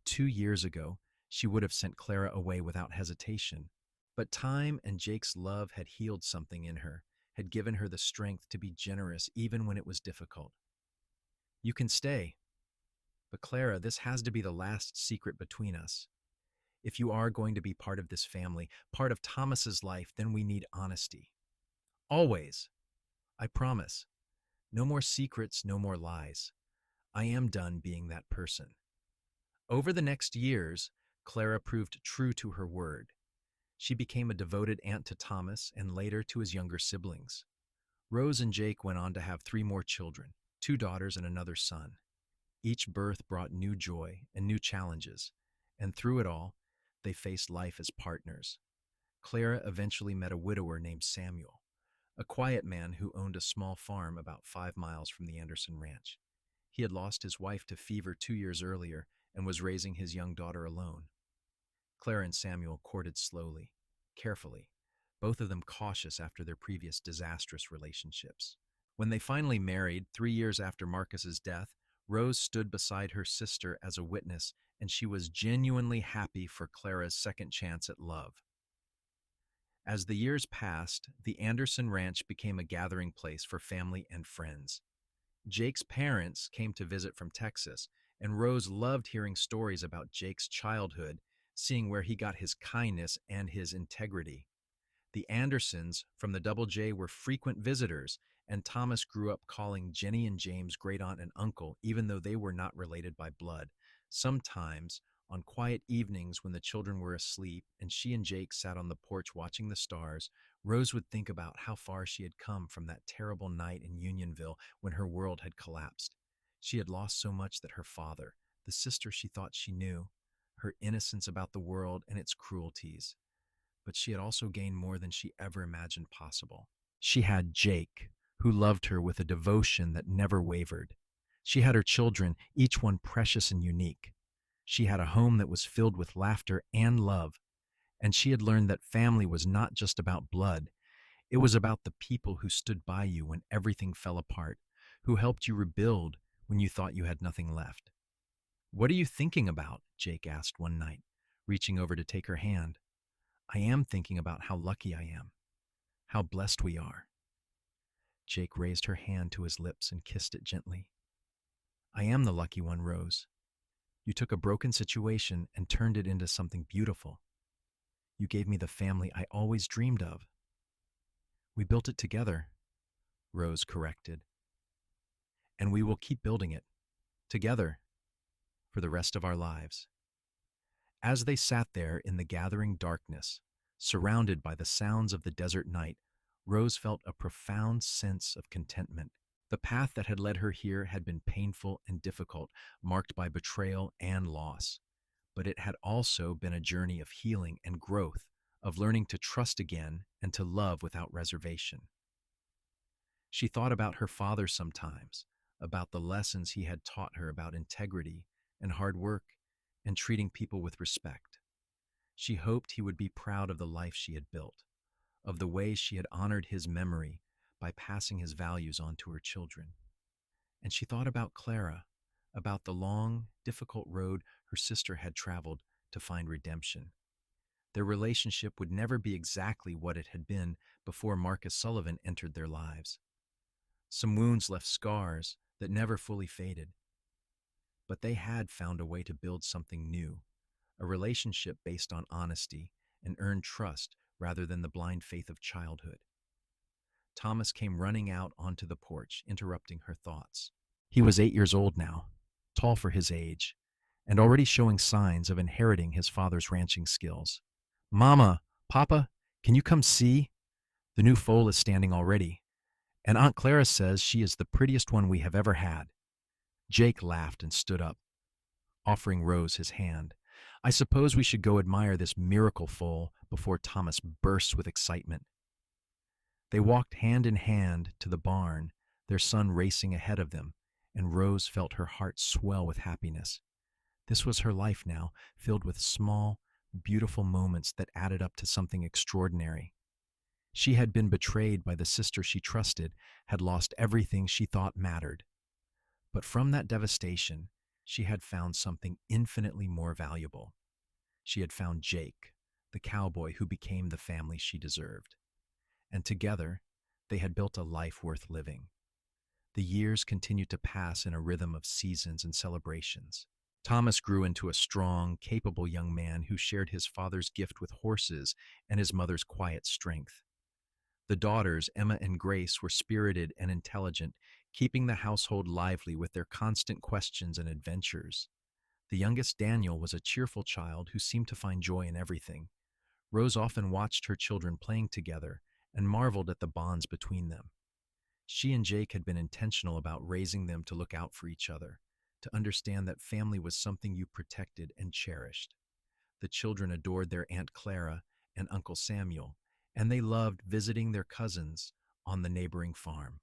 2 years ago, she would have sent Clara away without hesitation. But time and Jake's love had healed something in her, had given her the strength to be generous even when it was difficult. "You can stay. But Clara, this has to be the last secret between us. If you are going to be part of this family, part of Thomas's life, then we need honesty. Always. I promise. No more secrets, no more lies. I am done being that person." Over the next years, Clara proved true to her word. She became a devoted aunt to Thomas and later to his younger siblings. Rose and Jake went on to have 3 more children, 2 daughters and another son. Each birth brought new joy and new challenges, and through it all, they faced life as partners. Clara eventually met a widower named Samuel, a quiet man who owned a small farm about 5 miles from the Anderson ranch. He had lost his wife to fever 2 years earlier and was raising his young daughter alone. Clara and Samuel courted slowly, carefully, both of them cautious after their previous disastrous relationships. When they finally married, 3 years after Marcus's death, Rose stood beside her sister as a witness, and she was genuinely happy for Clara's second chance at love. As the years passed, the Anderson Ranch became a gathering place for family and friends. Jake's parents came to visit from Texas, and Rose loved hearing stories about Jake's childhood, seeing where he got his kindness and his integrity. The Andersons from the Double J were frequent visitors, and Thomas grew up calling Jenny and James great aunt and uncle, even though they were not related by blood. Sometimes, on quiet evenings when the children were asleep and she and Jake sat on the porch watching the stars, Rose would think about how far she had come from that terrible night in Unionville when her world had collapsed. She had lost so much that her father, the sister she thought she knew, her innocence about the world and its cruelties, but she had also gained more than she ever imagined possible. She had Jake, who loved her with a devotion that never wavered. She had her children, each one precious and unique. She had a home that was filled with laughter and love, and she had learned that family was not just about blood. It was about the people who stood by you when everything fell apart, who helped you rebuild when you thought you had nothing left. "What are you thinking about?" Jake asked one night, reaching over to take her hand. "I am thinking about how lucky I am, how blessed we are." Jake raised her hand to his lips and kissed it gently. "I am the lucky one, Rose. You took a broken situation and turned it into something beautiful. You gave me the family I always dreamed of." "We built it together," Rose corrected, "and we will keep building it together for the rest of our lives." As they sat there in the gathering darkness, surrounded by the sounds of the desert night, Rose felt a profound sense of contentment. The path that had led her here had been painful and difficult, marked by betrayal and loss. But it had also been a journey of healing and growth, of learning to trust again and to love without reservation. She thought about her father sometimes, about the lessons he had taught her about integrity and hard work and treating people with respect. She hoped he would be proud of the life she had built, of the way she had honored his memory by passing his values on to her children. And she thought about Clara, about the long, difficult road her sister had traveled to find redemption. Their relationship would never be exactly what it had been before Marcus Sullivan entered their lives. Some wounds left scars that never fully faded. But they had found a way to build something new, a relationship based on honesty and earned trust rather than the blind faith of childhood. Thomas came running out onto the porch, interrupting her thoughts. He was 8 years old now, tall for his age, and already showing signs of inheriting his father's ranching skills. "Mama, Papa, can you come see? The new foal is standing already, and Aunt Clara says she is the prettiest one we have ever had." Jake laughed and stood up, offering Rose his hand. "I suppose we should go admire this miracle foal before Thomas bursts with excitement." They walked hand in hand to the barn, their son racing ahead of them, and Rose felt her heart swell with happiness. This was her life now, filled with small, beautiful moments that added up to something extraordinary. She had been betrayed by the sister she trusted, had lost everything she thought mattered. But from that devastation, she had found something infinitely more valuable. She had found Jake, the cowboy who became the family she deserved. And together, they had built a life worth living. The years continued to pass in a rhythm of seasons and celebrations. Thomas grew into a strong, capable young man who shared his father's gift with horses and his mother's quiet strength. The daughters, Emma and Grace, were spirited and intelligent, keeping the household lively with their constant questions and adventures. The youngest, Daniel, was a cheerful child who seemed to find joy in everything. Rose often watched her children playing together and marveled at the bonds between them. She and Jake had been intentional about raising them to look out for each other, to understand that family was something you protected and cherished. The children adored their Aunt Clara and Uncle Samuel, and they loved visiting their cousins on the neighboring farm.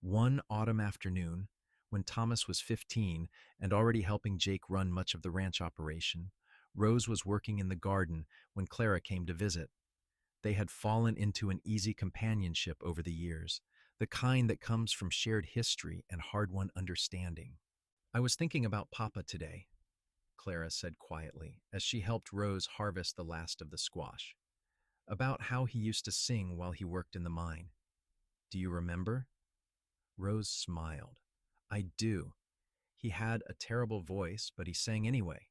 One autumn afternoon, when Thomas was 15 and already helping Jake run much of the ranch operation, Rose was working in the garden when Clara came to visit. They had fallen into an easy companionship over the years, the kind that comes from shared history and hard-won understanding. "I was thinking about Papa today," Clara said quietly, as she helped Rose harvest the last of the squash. about how he used to sing while he worked in the mine. Do you remember? Rose smiled. I do. He had a terrible voice, but he sang anyway.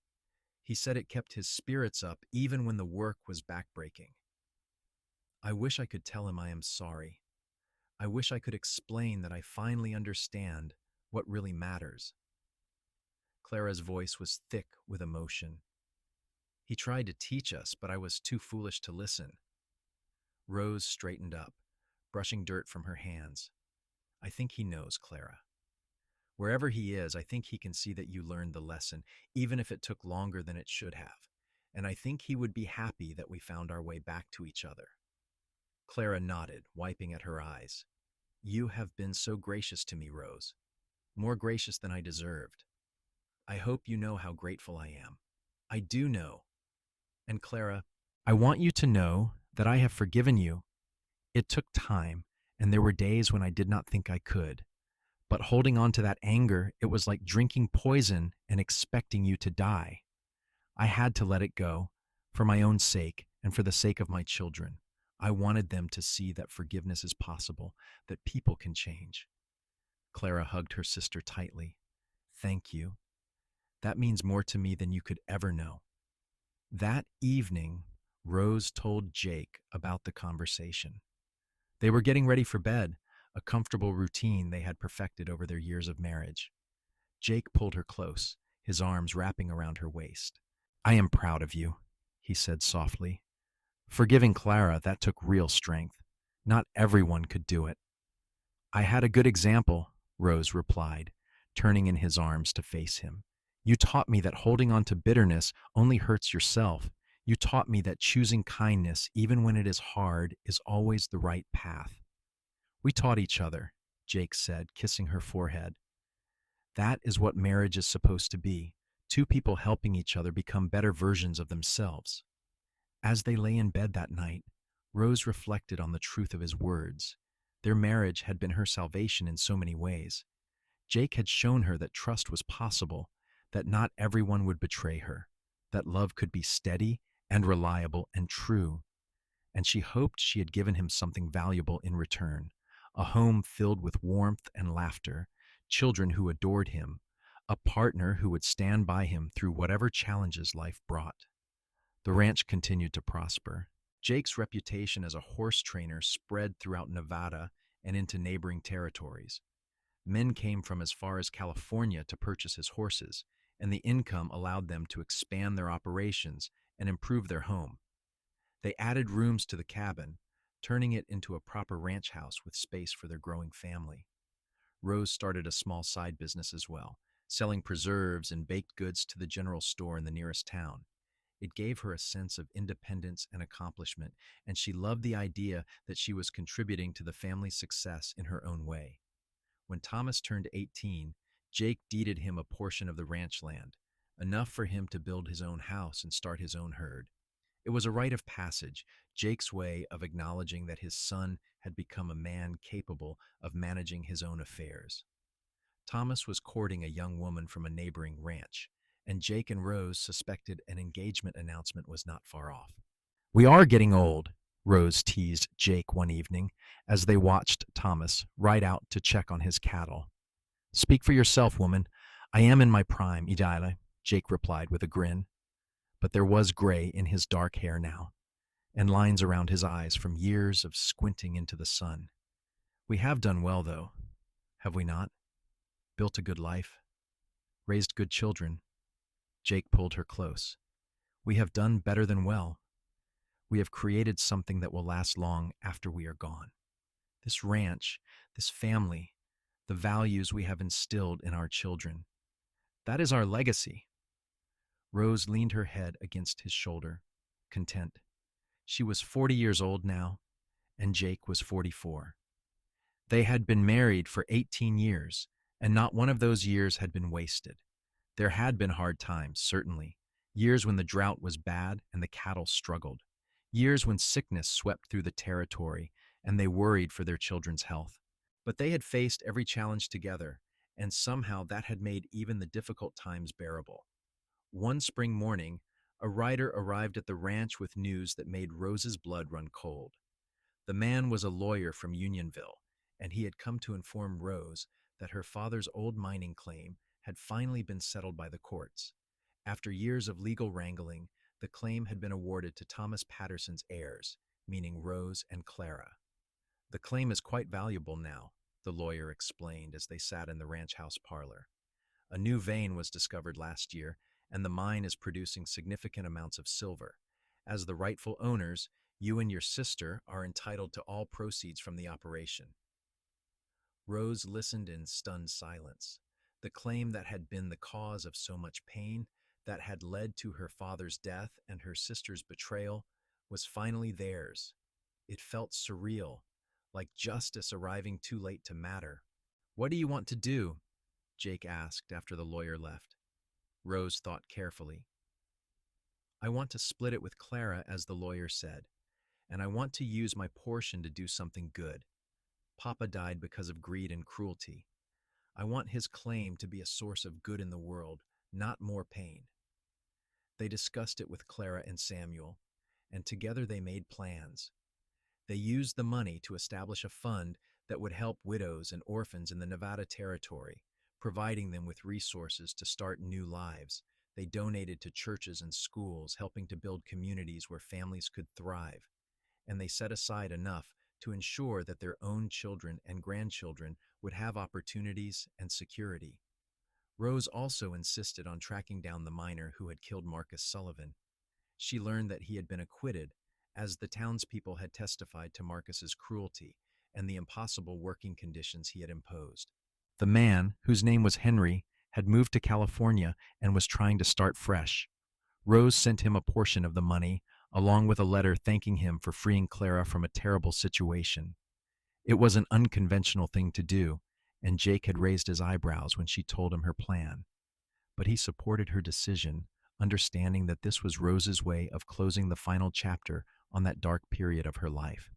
He said it kept his spirits up even when the work was backbreaking. I wish I could tell him I am sorry. I wish I could explain that I finally understand what really matters. Clara's voice was thick with emotion. He tried to teach us, but I was too foolish to listen. Rose straightened up, brushing dirt from her hands. I think he knows, Clara. Wherever he is, I think he can see that you learned the lesson, even if it took longer than it should have. And I think he would be happy that we found our way back to each other. Clara nodded, wiping at her eyes. You have been so gracious to me, Rose. More gracious than I deserved. I hope you know how grateful I am. I do know. And Clara, I want you to know that I have forgiven you. It took time, and there were days when I did not think I could. But holding on to that anger, it was like drinking poison and expecting you to die. I had to let it go, for my own sake and for the sake of my children. I wanted them to see that forgiveness is possible, that people can change. Clara hugged her sister tightly. Thank you. That means more to me than you could ever know. That evening, Rose told Jake about the conversation. They were getting ready for bed, a comfortable routine they had perfected over their years of marriage. Jake pulled her close, his arms wrapping around her waist. I am proud of you, he said softly. Forgiving Clara, that took real strength. Not everyone could do it. I had a good example, Rose replied, turning in his arms to face him. You taught me that holding on to bitterness only hurts yourself. You taught me that choosing kindness, even when it is hard, is always the right path. We taught each other, Jake said, kissing her forehead. That is what marriage is supposed to be, two people helping each other become better versions of themselves. As they lay in bed that night, Rose reflected on the truth of his words. Their marriage had been her salvation in so many ways. Jake had shown her that trust was possible, that not everyone would betray her, that love could be steady and reliable and true. And she hoped she had given him something valuable in return, a home filled with warmth and laughter, children who adored him, a partner who would stand by him through whatever challenges life brought. The ranch continued to prosper. Jake's reputation as a horse trainer spread throughout Nevada and into neighboring territories. Men came from as far as California to purchase his horses, and the income allowed them to expand their operations and improve their home. They added rooms to the cabin, turning it into a proper ranch house with space for their growing family. Rose started a small side business as well, selling preserves and baked goods to the general store in the nearest town. It gave her a sense of independence and accomplishment, and she loved the idea that she was contributing to the family's success in her own way. When Thomas turned 18, Jake deeded him a portion of the ranch land, enough for him to build his own house and start his own herd. It was a rite of passage, Jake's way of acknowledging that his son had become a man capable of managing his own affairs. Thomas was courting a young woman from a neighboring ranch, and Jake and Rose suspected an engagement announcement was not far off. We are getting old, Rose teased Jake one evening as they watched Thomas ride out to check on his cattle. Speak for yourself, woman. I am in my prime, Idile, Jake replied with a grin. But there was gray in his dark hair now, and lines around his eyes from years of squinting into the sun. We have done well, though, have we not? Built a good life, raised good children. Jake pulled her close. We have done better than well. We have created something that will last long after we are gone. This ranch, this family, the values we have instilled in our children. That is our legacy. Rose leaned her head against his shoulder, content. She was 40 years old now, and Jake was 44. They had been married for 18 years, and not one of those years had been wasted. There had been hard times, certainly, years when the drought was bad and the cattle struggled, years when sickness swept through the territory and they worried for their children's health. But they had faced every challenge together, and somehow that had made even the difficult times bearable. One spring morning, a rider arrived at the ranch with news that made Rose's blood run cold. The man was a lawyer from Unionville, and he had come to inform Rose that her father's old mining claim had finally been settled by the courts. After years of legal wrangling, the claim had been awarded to Thomas Patterson's heirs, meaning Rose and Clara. The claim is quite valuable now, the lawyer explained as they sat in the ranch house parlor. A new vein was discovered last year, and the mine is producing significant amounts of silver. As the rightful owners, you and your sister are entitled to all proceeds from the operation. Rose listened in stunned silence. The claim that had been the cause of so much pain, that had led to her father's death and her sister's betrayal, was finally theirs. It felt surreal, like justice arriving too late to matter. "What do you want to do?" Jake asked after the lawyer left. Rose thought carefully. "I want to split it with Clara," as the lawyer said, "and I want to use my portion to do something good. Papa died because of greed and cruelty. I want his claim to be a source of good in the world, not more pain." They discussed it with Clara and Samuel, and together they made plans. They used the money to establish a fund that would help widows and orphans in the Nevada territory, providing them with resources to start new lives. They donated to churches and schools, helping to build communities where families could thrive. And they set aside enough to ensure that their own children and grandchildren would have opportunities and security. Rose also insisted on tracking down the miner who had killed Marcus Sullivan. She learned that he had been acquitted, as the townspeople had testified to Marcus's cruelty and the impossible working conditions he had imposed. The man, whose name was Henry, had moved to California and was trying to start fresh. Rose sent him a portion of the money, along with a letter thanking him for freeing Clara from a terrible situation. It was an unconventional thing to do, and Jake had raised his eyebrows when she told him her plan. But he supported her decision, understanding that this was Rose's way of closing the final chapter on that dark period of her life.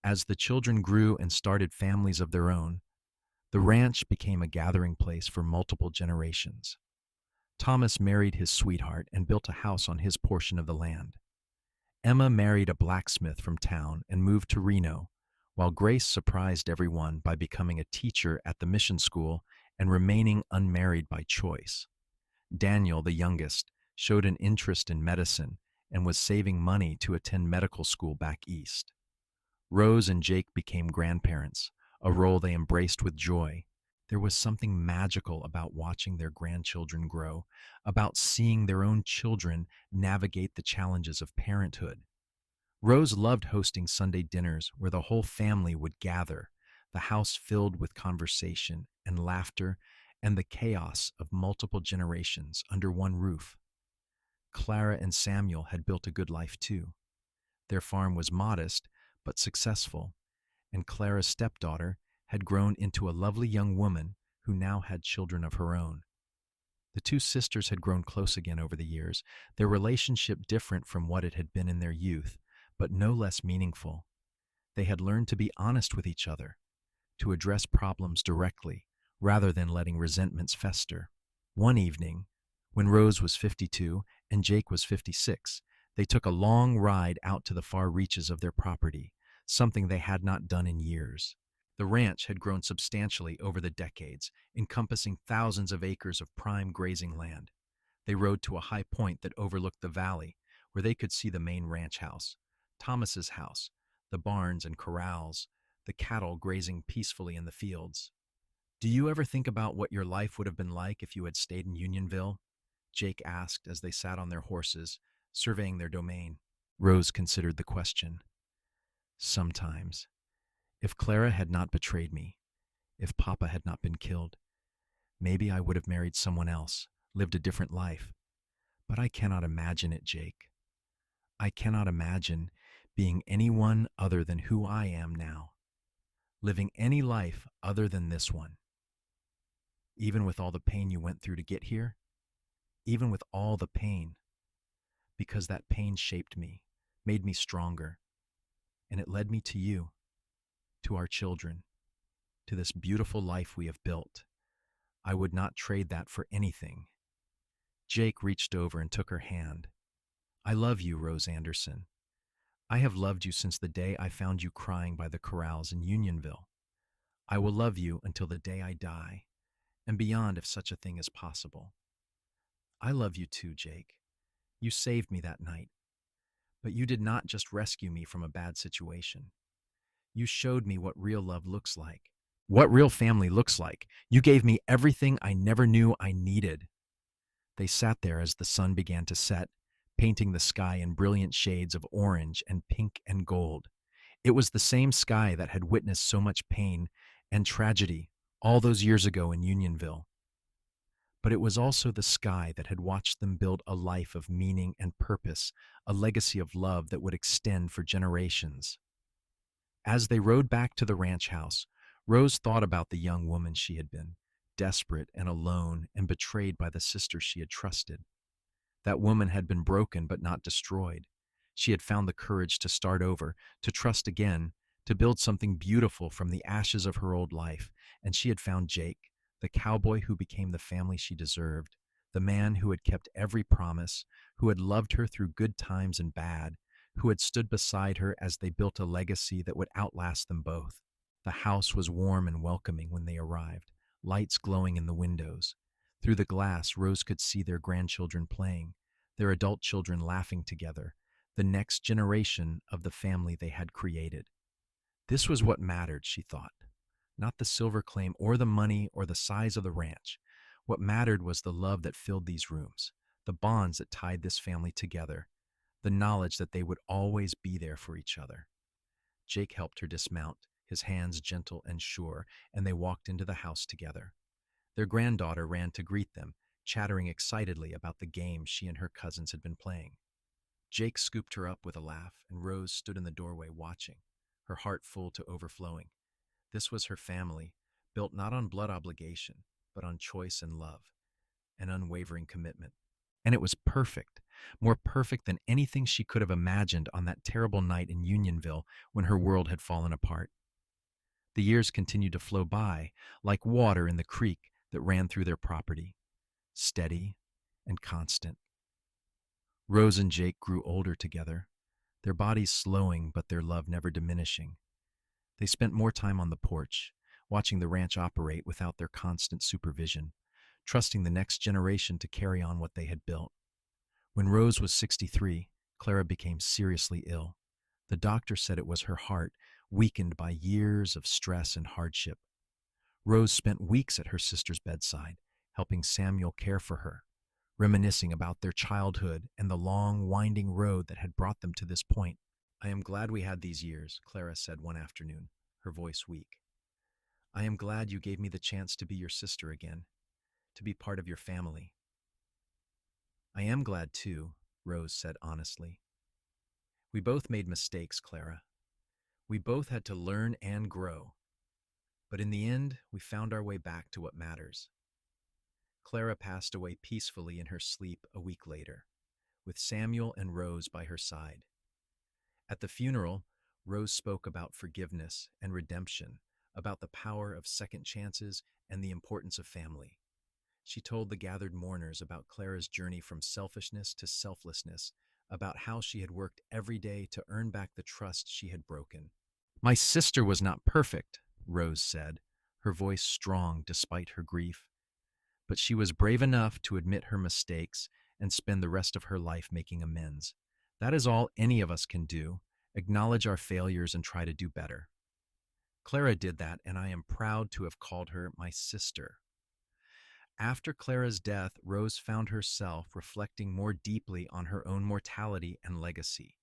As the children grew and started families of their own, the ranch became a gathering place for multiple generations. Thomas married his sweetheart and built a house on his portion of the land. Emma married a blacksmith from town and moved to Reno, while Grace surprised everyone by becoming a teacher at the mission school and remaining unmarried by choice. Daniel, the youngest, showed an interest in medicine and was saving money to attend medical school back east. Rose and Jake became grandparents, a role they embraced with joy. There was something magical about watching their grandchildren grow, about seeing their own children navigate the challenges of parenthood. Rose loved hosting Sunday dinners where the whole family would gather, the house filled with conversation and laughter and the chaos of multiple generations under one roof. Clara and Samuel had built a good life too. Their farm was modest but successful, and Clara's stepdaughter had grown into a lovely young woman who now had children of her own. The two sisters had grown close again over the years, their relationship different from what it had been in their youth, but no less meaningful. They had learned to be honest with each other, to address problems directly, rather than letting resentments fester. One evening, when Rose was 52 and Jake was 56, they took a long ride out to the far reaches of their property, something they had not done in years. The ranch had grown substantially over the decades, encompassing thousands of acres of prime grazing land. They rode to a high point that overlooked the valley, where they could see the main ranch house, Thomas's house, the barns and corrals, the cattle grazing peacefully in the fields. "Do you ever think about what your life would have been like if you had stayed in Unionville?" Jake asked as they sat on their horses, surveying their domain. Rose considered the question. "Sometimes. If Clara had not betrayed me, if Papa had not been killed, maybe I would have married someone else, lived a different life. But I cannot imagine it, Jake. I cannot imagine being anyone other than who I am now, living any life other than this one. Even with all the pain you went through to get here, even with all the pain, because that pain shaped me, made me stronger, and it led me to you, to our children, to this beautiful life we have built. I would not trade that for anything." Jake reached over and took her hand. I love you, Rose Anderson. I have loved you since the day I found you crying by the corrals in Unionville. I will love you until the day I die, and beyond if such a thing is possible. I love you too, Jake. You saved me that night, but you did not just rescue me from a bad situation. You showed me what real love looks like, what real family looks like. You gave me everything I never knew I needed. They sat there as the sun began to set, painting the sky in brilliant shades of orange and pink and gold. It was the same sky that had witnessed so much pain and tragedy all those years ago in Unionville. But it was also the sky that had watched them build a life of meaning and purpose, a legacy of love that would extend for generations. As they rode back to the ranch house, Rose thought about the young woman she had been, desperate and alone and betrayed by the sister she had trusted. That woman had been broken but not destroyed. She had found the courage to start over, to trust again, to build something beautiful from the ashes of her old life, and she had found Jake, the cowboy who became the family she deserved, the man who had kept every promise, who had loved her through good times and bad, who had stood beside her as they built a legacy that would outlast them both. The house was warm and welcoming when they arrived, lights glowing in the windows. Through the glass, Rose could see their grandchildren playing, their adult children laughing together, the next generation of the family they had created. This was what mattered, she thought. Not the silver claim or the money or the size of the ranch. What mattered was the love that filled these rooms, the bonds that tied this family together, the knowledge that they would always be there for each other. Jake helped her dismount, his hands gentle and sure, and they walked into the house together. Their granddaughter ran to greet them, chattering excitedly about the game she and her cousins had been playing. Jake scooped her up with a laugh, and Rose stood in the doorway watching, her heart full to overflowing. This was her family, built not on blood obligation, but on choice and love, an unwavering commitment. And it was perfect, more perfect than anything she could have imagined on that terrible night in Unionville when her world had fallen apart. The years continued to flow by like water in the creek that ran through their property, steady and constant. Rose and Jake grew older together, their bodies slowing but their love never diminishing. They spent more time on the porch, watching the ranch operate without their constant supervision, trusting the next generation to carry on what they had built. When Rose was 63, Clara became seriously ill. The doctor said it was her heart, weakened by years of stress and hardship. Rose spent weeks at her sister's bedside, helping Samuel care for her, reminiscing about their childhood and the long, winding road that had brought them to this point. I am glad we had these years, Clara said one afternoon, her voice weak. I am glad you gave me the chance to be your sister again, to be part of your family. I am glad too, Rose said honestly. We both made mistakes, Clara. We both had to learn and grow. But in the end, we found our way back to what matters. Clara passed away peacefully in her sleep a week later, with Samuel and Rose by her side. At the funeral, Rose spoke about forgiveness and redemption, about the power of second chances and the importance of family. She told the gathered mourners about Clara's journey from selfishness to selflessness, about how she had worked every day to earn back the trust she had broken. My sister was not perfect, Rose said, her voice strong despite her grief. But she was brave enough to admit her mistakes and spend the rest of her life making amends. That is all any of us can do, acknowledge our failures and try to do better. Clara did that, and I am proud to have called her my sister. After Clara's death, Rose found herself reflecting more deeply on her own mortality and legacy.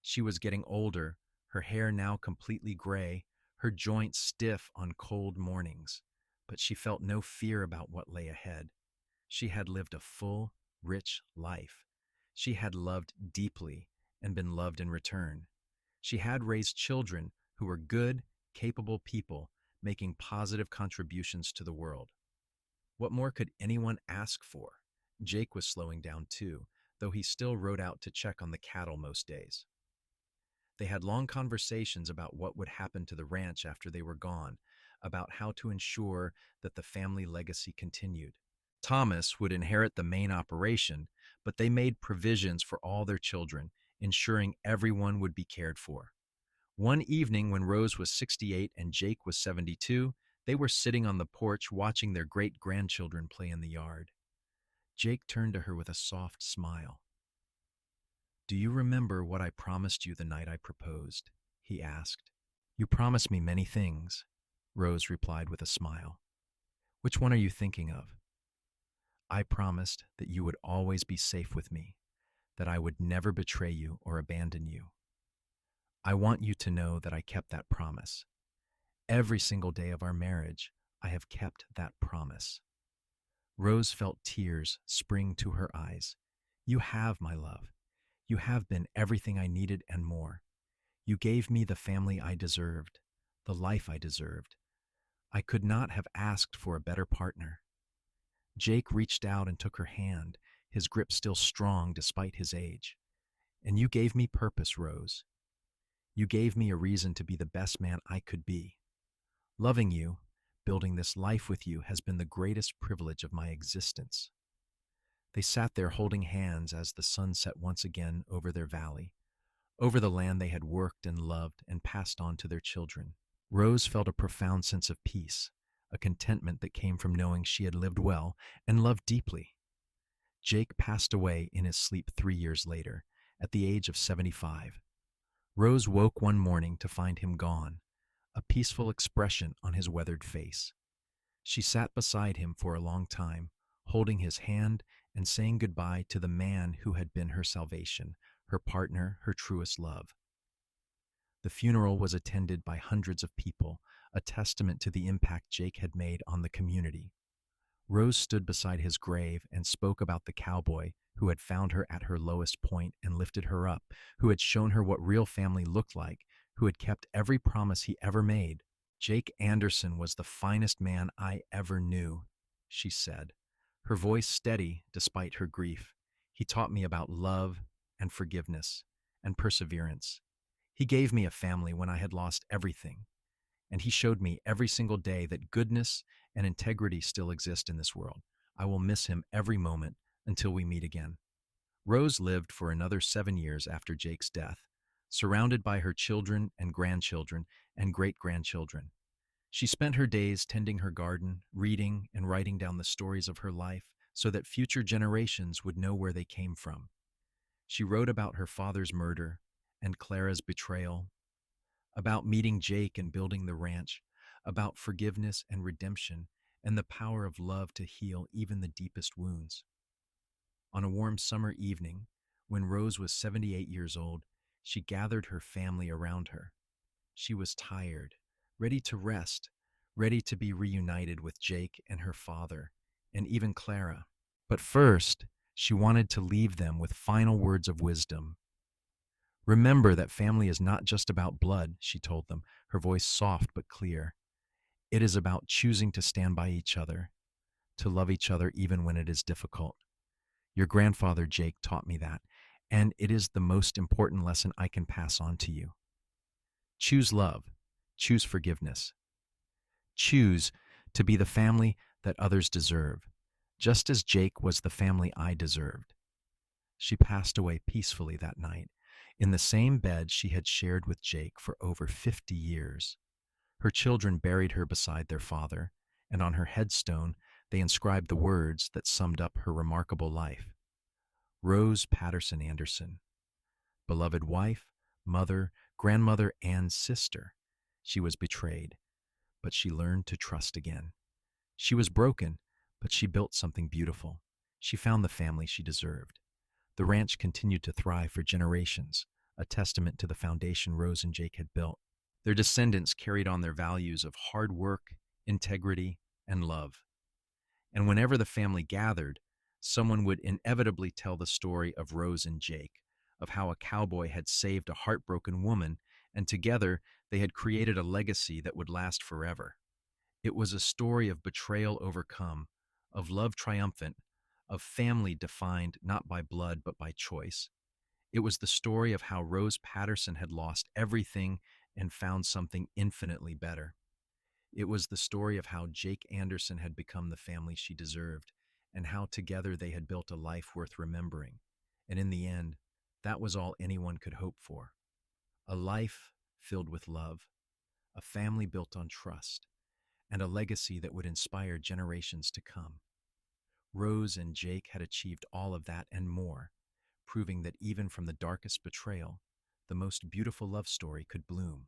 She was getting older, her hair now completely gray, her joints stiff on cold mornings, but she felt no fear about what lay ahead. She had lived a full, rich life. She had loved deeply and been loved in return. She had raised children who were good, capable people making positive contributions to the world. What more could anyone ask for? Jake was slowing down too, though he still rode out to check on the cattle most days. They had long conversations about what would happen to the ranch after they were gone, about how to ensure that the family legacy continued. Thomas would inherit the main operation, but they made provisions for all their children, ensuring everyone would be cared for. One evening, when Rose was 68 and Jake was 72, they were sitting on the porch watching their great grandchildren play in the yard. Jake turned to her with a soft smile. "Do you remember what I promised you the night I proposed?" he asked. "You promised me many things," Rose replied with a smile. "Which one are you thinking of?" "I promised that you would always be safe with me, that I would never betray you or abandon you. I want you to know that I kept that promise. Every single day of our marriage, I have kept that promise." Rose felt tears spring to her eyes. "You have, my love. You have been everything I needed and more. You gave me the family I deserved, the life I deserved. I could not have asked for a better partner." Jake reached out and took her hand, his grip still strong despite his age. "And you gave me purpose, Rose. You gave me a reason to be the best man I could be. Loving you, building this life with you, has been the greatest privilege of my existence." They sat there holding hands as the sun set once again over their valley, over the land they had worked and loved and passed on to their children. Rose felt a profound sense of peace, a contentment that came from knowing she had lived well and loved deeply. Jake passed away in his sleep 3 years later, at the age of 75. Rose woke one morning to find him gone, a peaceful expression on his weathered face. She sat beside him for a long time, holding his hand and saying goodbye to the man who had been her salvation, her partner, her truest love. The funeral was attended by hundreds of people, a testament to the impact Jake had made on the community. Rose stood beside his grave and spoke about the cowboy who had found her at her lowest point and lifted her up, who had shown her what real family looked like, who had kept every promise he ever made. "Jake Anderson was the finest man I ever knew," she said, her voice steady despite her grief. "He taught me about love and forgiveness and perseverance. He gave me a family when I had lost everything, and he showed me every single day that goodness and integrity still exist in this world. I will miss him every moment until we meet again." Rose lived for another 7 years after Jake's death, surrounded by her children and grandchildren and great-grandchildren. She spent her days tending her garden, reading, and writing down the stories of her life so that future generations would know where they came from. She wrote about her father's murder and Clara's betrayal, about meeting Jake and building the ranch, about forgiveness and redemption, and the power of love to heal even the deepest wounds. On a warm summer evening, when Rose was 78 years old, she gathered her family around her. She was tired, ready to rest, ready to be reunited with Jake and her father, and even Clara. But first, she wanted to leave them with final words of wisdom. "Remember that family is not just about blood," she told them, her voice soft but clear. "It is about choosing to stand by each other, to love each other even when it is difficult. Your grandfather, Jake, taught me that, and it is the most important lesson I can pass on to you. Choose love, choose forgiveness. Choose to be the family that others deserve, just as Jake was the family I deserved." She passed away peacefully that night, in the same bed she had shared with Jake for over 50 years. Her children buried her beside their father, and on her headstone they inscribed the words that summed up her remarkable life. Rose Patterson Anderson, beloved wife, mother, grandmother, and sister. She was betrayed, but she learned to trust again. She was broken, but she built something beautiful. She found the family she deserved. The ranch continued to thrive for generations, a testament to the foundation Rose and Jake had built. Their descendants carried on their values of hard work, integrity, and love. And whenever the family gathered, someone would inevitably tell the story of Rose and Jake, of how a cowboy had saved a heartbroken woman, and together they had created a legacy that would last forever. It was a story of betrayal overcome, of love triumphant, of family defined not by blood but by choice. It was the story of how Rose Patterson had lost everything and found something infinitely better. It was the story of how Jake Anderson had become the family she deserved, and how together they had built a life worth remembering. And in the end, that was all anyone could hope for. A life filled with love, a family built on trust, and a legacy that would inspire generations to come. Rose and Jake had achieved all of that and more, proving that even from the darkest betrayal, the most beautiful love story could bloom.